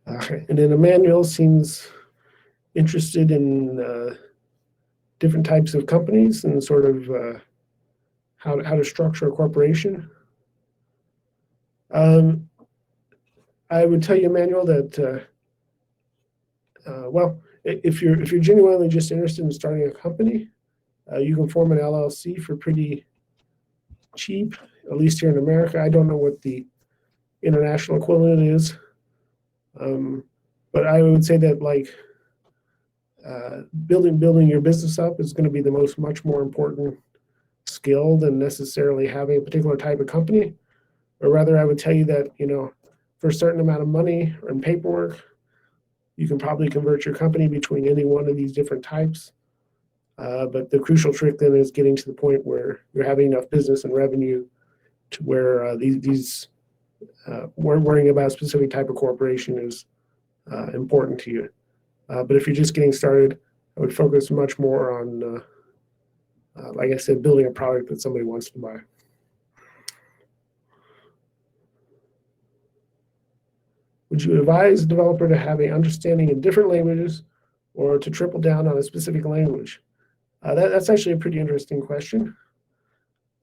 And then Emmanuel seems interested in different types of companies and sort of how to structure a corporation. I would tell you, Emmanuel, that if you're genuinely just interested in starting a company, you can form an LLC for pretty cheap, at least here in America. I don't know what the international equivalent is, but I would say that building your business up is going to be the much more important skill than necessarily having a particular type of company. Or rather, I would tell you that, for a certain amount of money and paperwork, you can probably convert your company between any one of these different types. But the crucial trick then is getting to the point where you're having enough business and revenue to where worrying about a specific type of corporation is important to you. But if you're just getting started, I would focus much more on, like I said, building a product that somebody wants to buy. Would you advise a developer to have an understanding in different languages or to triple down on a specific language? That's actually a pretty interesting question.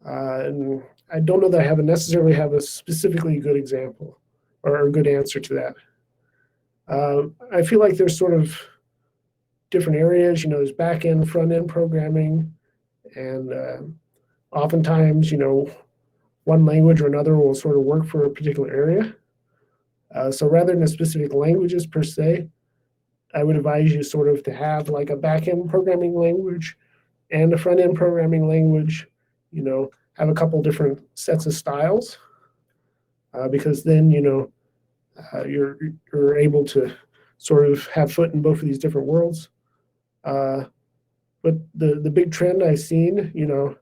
And I don't know that I necessarily have a specifically good example or a good answer to that. I feel like there's sort of different areas, there's back end, front end programming, and oftentimes, one language or another will sort of work for a particular area. So rather than specific languages per se, I would advise you sort of to have like a back end programming language and a front end programming language, have a couple different sets of styles, because then, you're able to sort of have foot in both of these different worlds. But the big trend I've seen, in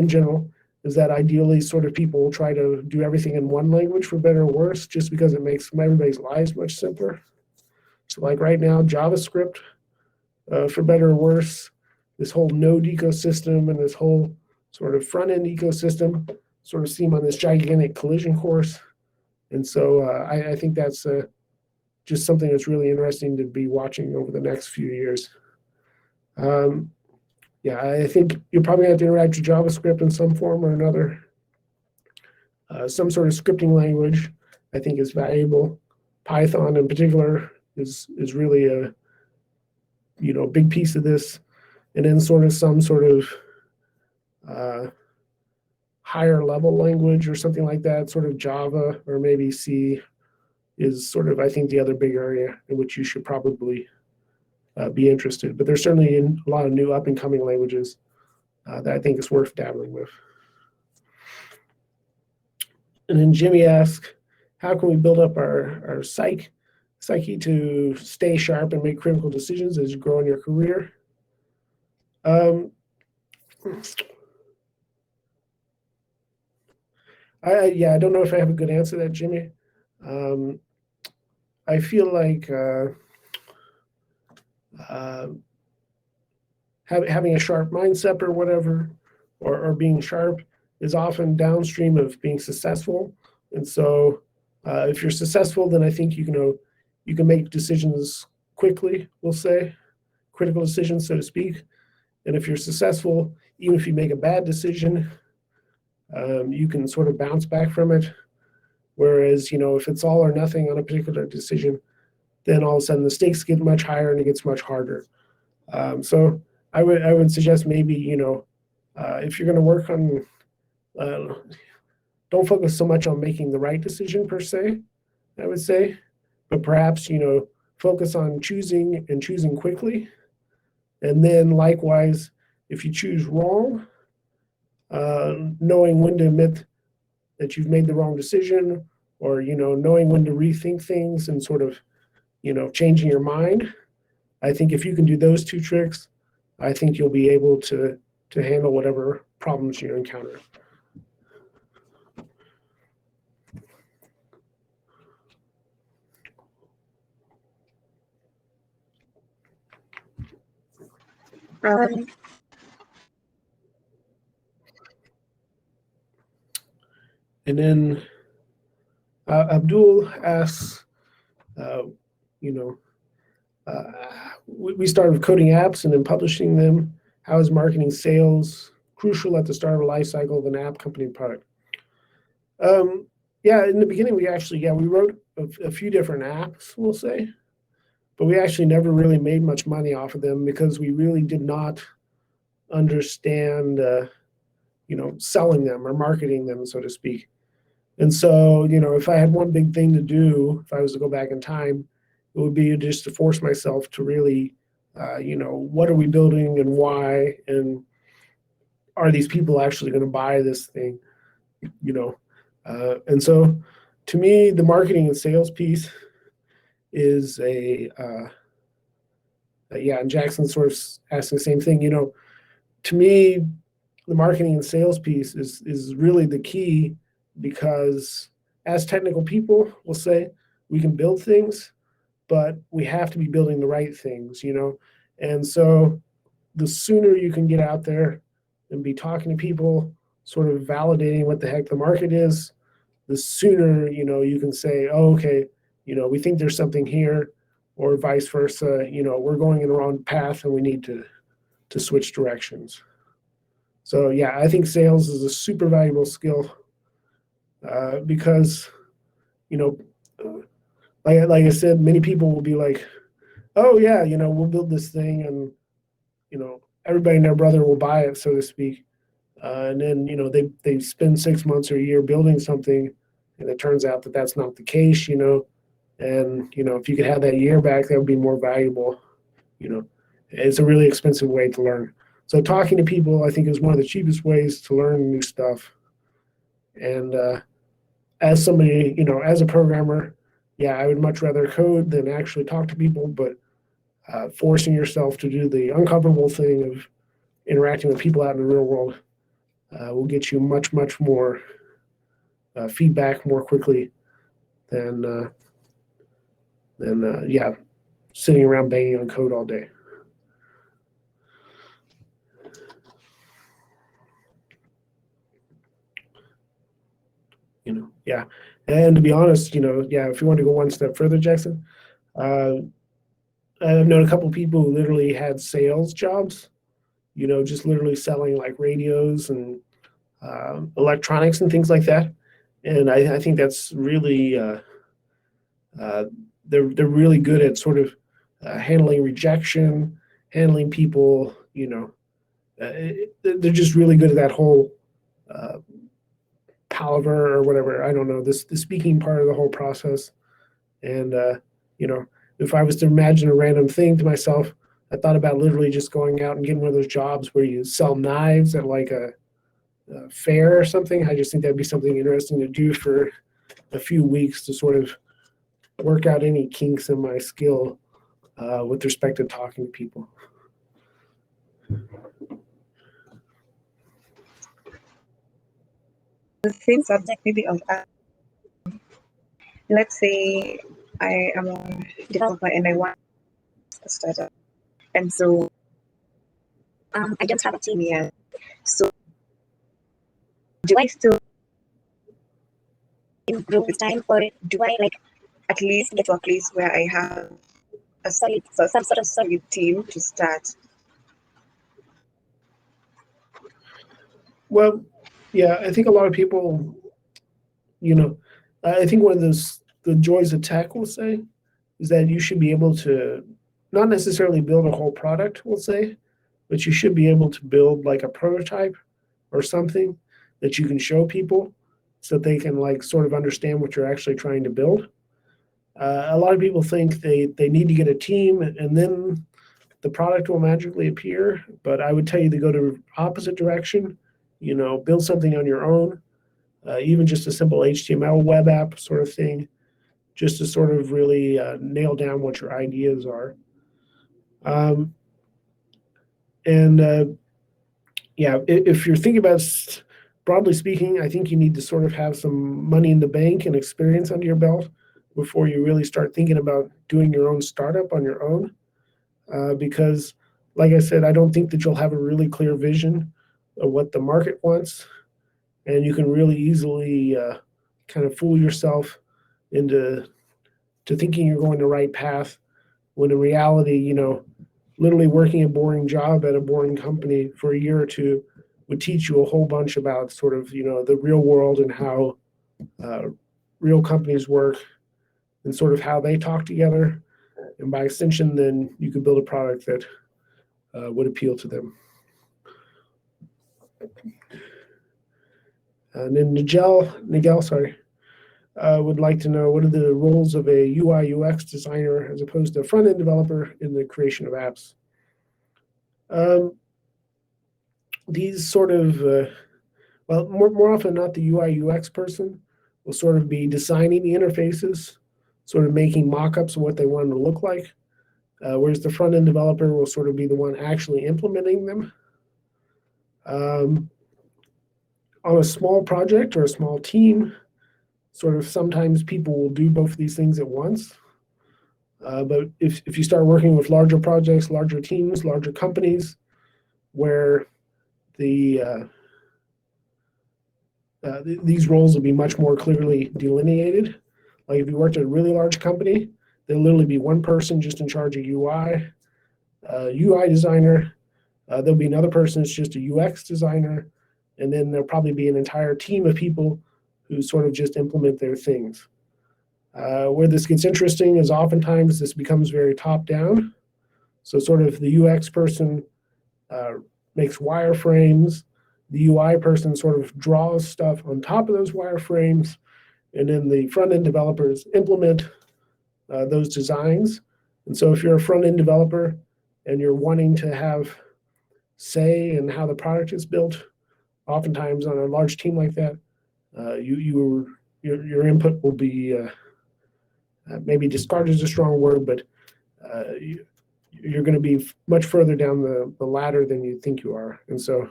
general, is that ideally sort of people try to do everything in one language for better or worse, just because it makes everybody's lives much simpler. So like right now, JavaScript, for better or worse, this whole node ecosystem and this whole sort of front end ecosystem sort of seem on this gigantic collision course. And so I think that's just something that's really interesting to be watching over the next few years. Yeah, I think you're probably going to have to interact with JavaScript in some form or another. Some sort of scripting language, I think, is valuable. Python in particular is really a big piece of this. And then sort of some sort of higher level language or something like that, sort of Java or maybe C is sort of, I think, the other big area in which you should probably be interested. But there's certainly a lot of new up and coming languages that I think is worth dabbling with. And then Jimmy asks, how can we build up our psyche to stay sharp and make critical decisions as you grow in your career? I don't know if I have a good answer to that, Jimmy. I feel like having a sharp mindset or whatever, or being sharp is often downstream of being successful. And so if you're successful, then I think you can make decisions quickly, we'll say, critical decisions, so to speak. And if you're successful, even if you make a bad decision, you can sort of bounce back from it. Whereas, if it's all or nothing on a particular decision, then all of a sudden the stakes get much higher and it gets much harder. So I would suggest maybe, if you're going to work on, don't focus so much on making the right decision per se, I would say, but perhaps, focus on choosing quickly. And then likewise, if you choose wrong, knowing when to admit that you've made the wrong decision, or, knowing when to rethink things and sort of, changing your mind. I think if you can do those two tricks, I think you'll be able to handle whatever problems you encounter. And then Abdul asks, we started with coding apps and then publishing them. How is marketing sales crucial at the start of the life cycle of an app company product? Yeah, in the beginning, we wrote a few different apps, we'll say, but we actually never really made much money off of them because we really did not understand, selling them or marketing them, so to speak. And so, if I had one big thing to do, if I was to go back in time, it would be just to force myself to really, what are we building and why, and are these people actually going to buy this thing, and so to me, the marketing and sales piece is and Jackson sort of asking the same thing, to me, the marketing and sales piece is really the key, because as technical people, we'll say, we can build things, but we have to be building the right things, and so the sooner you can get out there and be talking to people, sort of validating what the heck the market is, the sooner, you can say, oh, okay, we think there's something here, or vice versa, we're going in the wrong path and we need to switch directions. So yeah, I think sales is a super valuable skill because, you know, like I said, many people will be like, oh yeah, we'll build this thing and, everybody and their brother will buy it, so to speak. And then, they spend 6 months or a year building something and it turns out that that's not the case, and, if you could have that year back, that would be more valuable. It's a really expensive way to learn. So talking to people, I think, is one of the cheapest ways to learn new stuff. And as somebody, as a programmer, yeah, I would much rather code than actually talk to people, but forcing yourself to do the uncomfortable thing of interacting with people out in the real world will get you much, much more feedback more quickly than yeah, sitting around banging on code all day. Yeah. And to be honest, yeah, if you want to go one step further, Jackson, I've known a couple of people who literally had sales jobs, just literally selling like radios and electronics and things like that. And I think that's really, they're really good at sort of handling rejection, handling people, they're just really good at that whole palaver or whatever. I don't know, the speaking part of the whole process. And, if I was to imagine a random thing to myself, I thought about literally just going out and getting one of those jobs where you sell knives at like a fair or something. I just think that'd be something interesting to do for a few weeks to sort of work out any kinks in my skill with respect to talking to people. The same subject maybe of let's say I am a developer and I want a startup, and so I don't have a team yet. So do I still improve with time, or do I like at least get to a place where I have a solid, so some sort of solid team to start? Well, yeah, I think a lot of people, I think one of the joys of tech, we'll say, is that you should be able to not necessarily build a whole product, we'll say, but you should be able to build like a prototype or something that you can show people so that they can like sort of understand what you're actually trying to build. A lot of people think they need to get a team and then the product will magically appear, but I would tell you to go to opposite direction, build something on your own, even just a simple HTML web app sort of thing, just to sort of really nail down what your ideas are. And yeah, if you're thinking about, broadly speaking, I think you need to sort of have some money in the bank and experience under your belt before you really start thinking about doing your own startup on your own. Because, like I said, I don't think that you'll have a really clear vision of what the market wants. And you can really easily kind of fool yourself into thinking you're going the right path, when in reality, literally working a boring job at a boring company for a year or two would teach you a whole bunch about sort of, the real world and how real companies work and sort of how they talk together. And by extension, then you could build a product that would appeal to them. And then Nigel, would like to know, what are the roles of a UI UX designer as opposed to a front-end developer in the creation of apps? These sort of, well, more often than not, the UI UX person will sort of be designing the interfaces, sort of making mock-ups of what they want them to look like, whereas the front-end developer will sort of be the one actually implementing them. On a small project or a small team, sort of sometimes people will do both of these things at once. But if you start working with larger projects, larger teams, larger companies, where these roles will be much more clearly delineated. Like if you worked at a really large company, there'll literally be one person just in charge of UI, UI designer, There'll be another person that's just a UX designer, and then there'll probably be an entire team of people who sort of just implement their things. Where this gets interesting is oftentimes this becomes very top-down. So sort of the UX person makes wireframes, the UI person sort of draws stuff on top of those wireframes, and then the front-end developers implement those designs. And so if you're a front-end developer and you're wanting to have say in how the product is built, oftentimes on a large team like that, your input will be maybe discarded is a strong word, but you're going to be much further down the ladder than you think you are. And so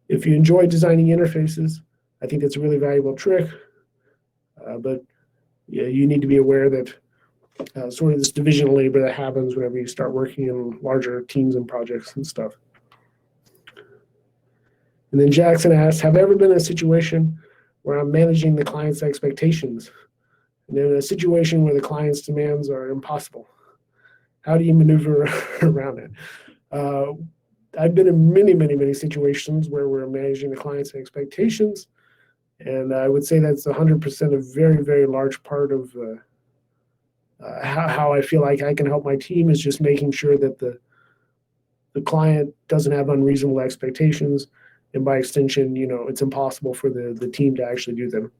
if you enjoy designing interfaces, I think that's a really valuable trick. But yeah, you need to be aware that sort of this division of labor that happens whenever you start working in larger teams and projects and stuff. And then Jackson asked, have I ever been in a situation where I'm managing the client's expectations? And in a situation where the client's demands are impossible, how do you maneuver around it? I've been in many situations where we're managing the client's expectations. And I would say that's 100% a very large part of how I feel like I can help my team, is just making sure that the client doesn't have unreasonable expectations. And by extension, it's impossible for the team to actually do them.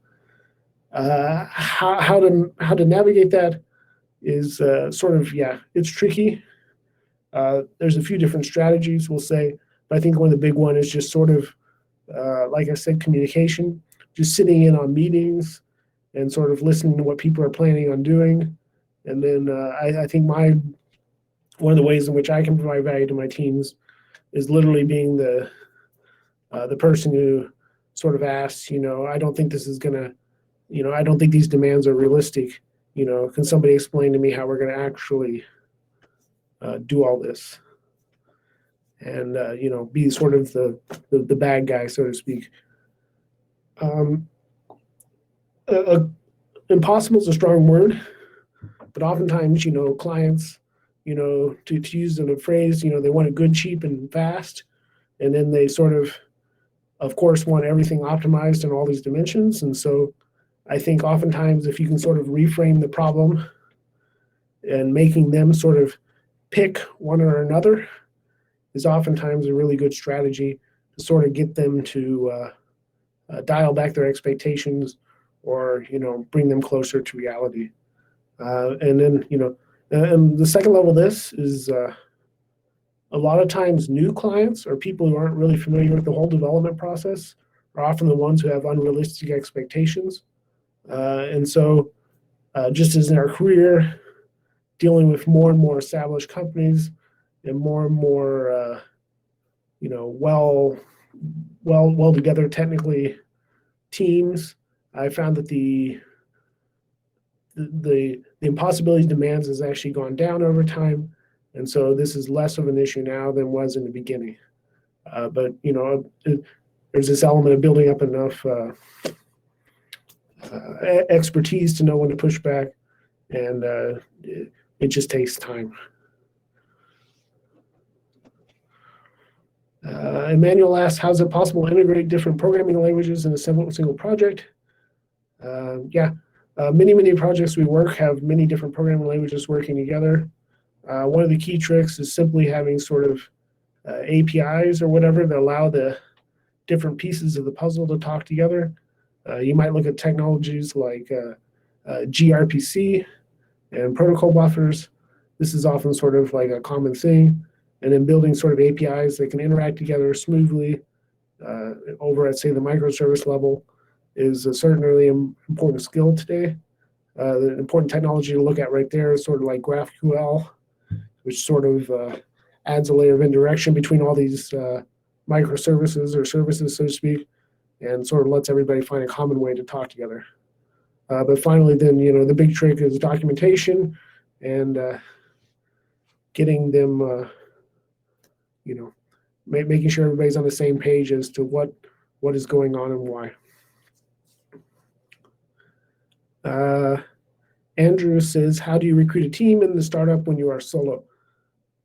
How to navigate that is it's tricky. There's a few different strategies, we'll say, but I think one of the big one is just sort of, like I said, communication, just sitting in on meetings and sort of listening to what people are planning on doing. And then I think one of the ways in which I can provide value to my teams is literally being the person who sort of asks, I don't think this is gonna, I don't think these demands are realistic. Can somebody explain to me how we're gonna actually do all this? And be sort of the bad guy, so to speak. Impossible is a strong word, but oftentimes, clients, to use a phrase, they want it good, cheap, and fast, and then they sort of course, want everything optimized in all these dimensions. And so I think oftentimes if you can sort of reframe the problem and making them sort of pick one or another is oftentimes a really good strategy to sort of get them to dial back their expectations or, bring them closer to reality. And then, and the second level of this is a lot of times new clients or people who aren't really familiar with the whole development process are often the ones who have unrealistic expectations. And so just as in our career, dealing with more and more established companies and more well together technically teams, I found that the impossibility demands has actually gone down over time. And so this is less of an issue now than was in the beginning. But, there's this element of building up enough expertise to know when to push back, and it just takes time. Emmanuel asks, how is it possible to integrate different programming languages in a single project? Many projects we work have many different programming languages working together. One of the key tricks is simply having sort of APIs or whatever that allow the different pieces of the puzzle to talk together. You might look at technologies like gRPC and protocol buffers. This is often sort of like a common thing. And then building sort of APIs that can interact together smoothly over at, say, the microservice level is a certainly important skill today. The important technology to look at right there is sort of like GraphQL, which sort of adds a layer of indirection between all these microservices or services, so to speak, and sort of lets everybody find a common way to talk together. But finally, then, the big trick is documentation and getting them, making sure everybody's on the same page as to what is going on and why. Andrew says, how do you recruit a team in the startup when you are solo?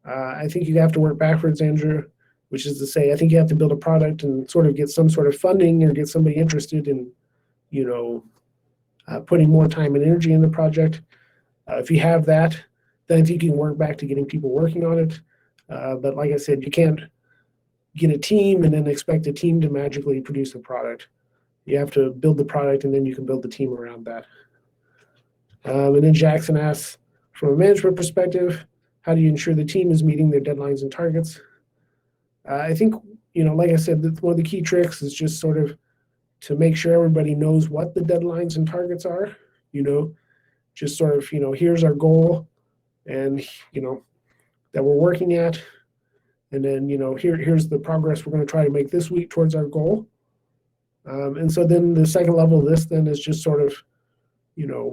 I think you have to work backwards, Andrew, which is to say, I think you have to build a product and sort of get some sort of funding or get somebody interested in, putting more time and energy in the project. If you have that, then I think you can work back to getting people working on it. But like I said, you can't get a team and then expect a team to magically produce a product. You have to build the product and then you can build the team around that. And then Jackson asks, from a management perspective, how do you ensure the team is meeting their deadlines and targets? I think, like I said, one of the key tricks is just sort of to make sure everybody knows what the deadlines and targets are, just sort of, here's our goal and, that we're working at. And then, here's the progress we're going to try to make this week towards our goal. And so then the second level of this then is just sort of,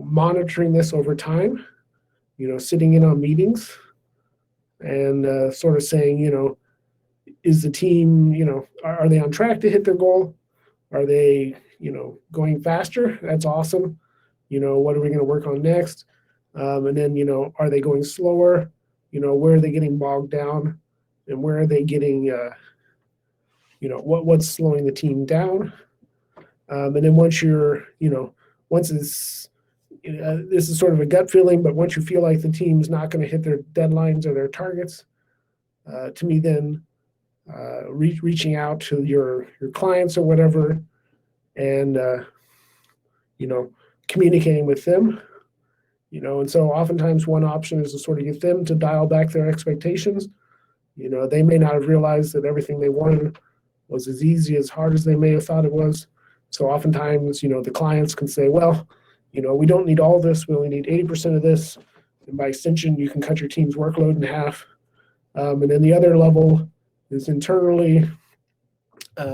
monitoring this over time, sitting in on meetings and sort of saying, is the team, are they on track to hit their goal? Are they, going faster? That's awesome. What are we going to work on next? And then, are they going slower? Where are they getting bogged down? And where are they getting, what's slowing the team down? And then once you're, once it's, this is sort of a gut feeling, but once you feel like the team's not going to hit their deadlines or their targets, to me then reaching out to your clients or whatever and, communicating with them, and so oftentimes one option is to sort of get them to dial back their expectations. They may not have realized that everything they wanted was as easy, as hard as they may have thought it was. So oftentimes, the clients can say, well, we don't need all this. We only need 80% of this. And by extension, you can cut your team's workload in half. And then the other level is internally.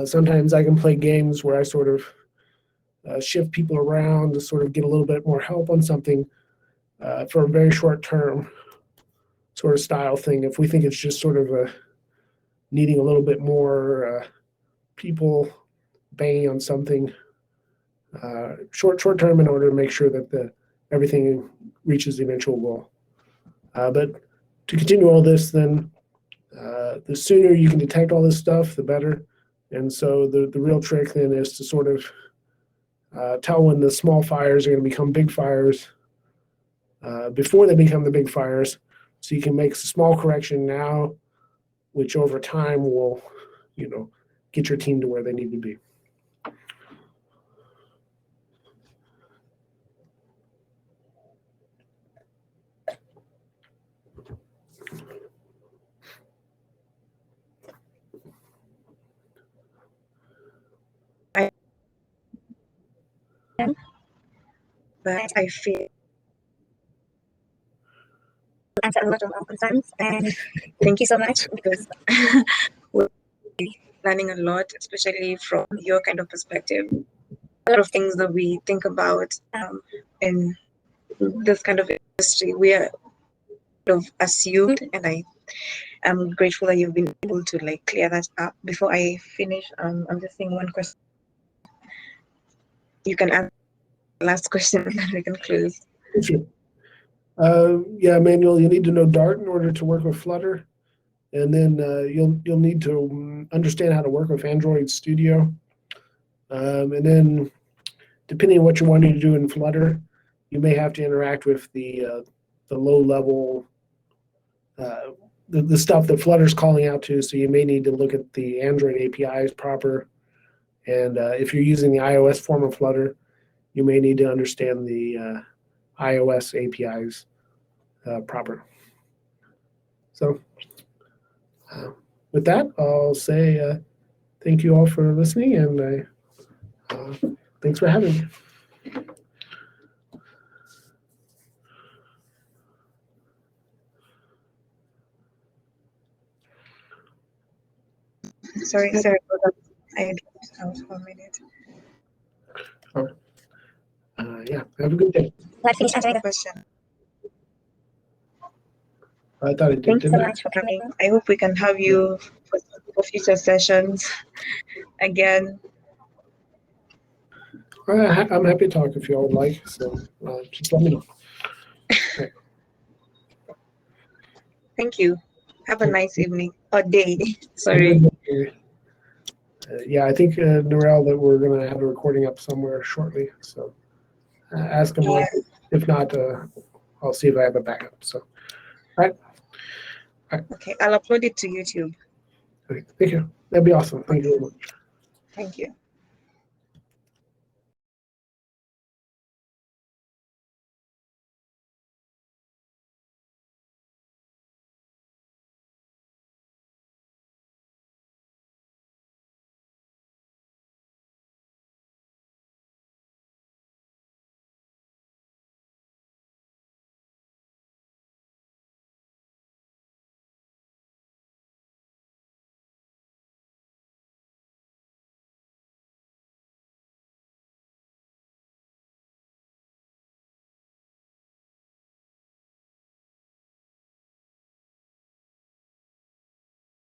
Sometimes I can play games where I sort of shift people around to sort of get a little bit more help on something for a very short term sort of style thing. If we think it's just sort of needing a little bit more people banging on something short term in order to make sure that everything reaches the eventual goal. But to continue all this, then the sooner you can detect all this stuff, the better. And so the real trick then is to sort of tell when the small fires are going to become big fires before they become the big fires. So you can make a small correction now, which over time will, get your team to where they need to be. But I feel answer a lot of our concerns, and thank you so much because we're learning a lot, especially from your kind of perspective. A lot of things that we think about in this kind of industry, we are sort of assumed, and I am grateful that you've been able to clear that up. Before I finish, I'm just saying one question. You can ask the last question and then we can close. Sure. Yeah, Manuel, you need to know Dart in order to work with Flutter. And then you'll need to understand how to work with Android Studio. And then depending on what you're wanting to do in Flutter, you may have to interact with the low level, the stuff that Flutter's calling out to. So you may need to look at the Android APIs proper. And if you're using the iOS form of Flutter, you may need to understand the iOS APIs proper. So with that, I'll say thank you all for listening, and thanks for having me. Sorry, I dropped out for a minute. Yeah, have a good day. Let's finish answering the question. I thought it did. Thank you so much for coming. I hope we can have you for future sessions again. I'm happy to talk if you all would like, so just let me know. Thank you. Have a nice evening or day. Sorry. Yeah, I think, Narelle, that we're going to have a recording up somewhere shortly. So ask him. Yeah. If not, I'll see if I have a backup. So, all right. Okay, I'll upload it to YouTube. Okay, thank you. That'd be awesome. Thank you very much. Thank you.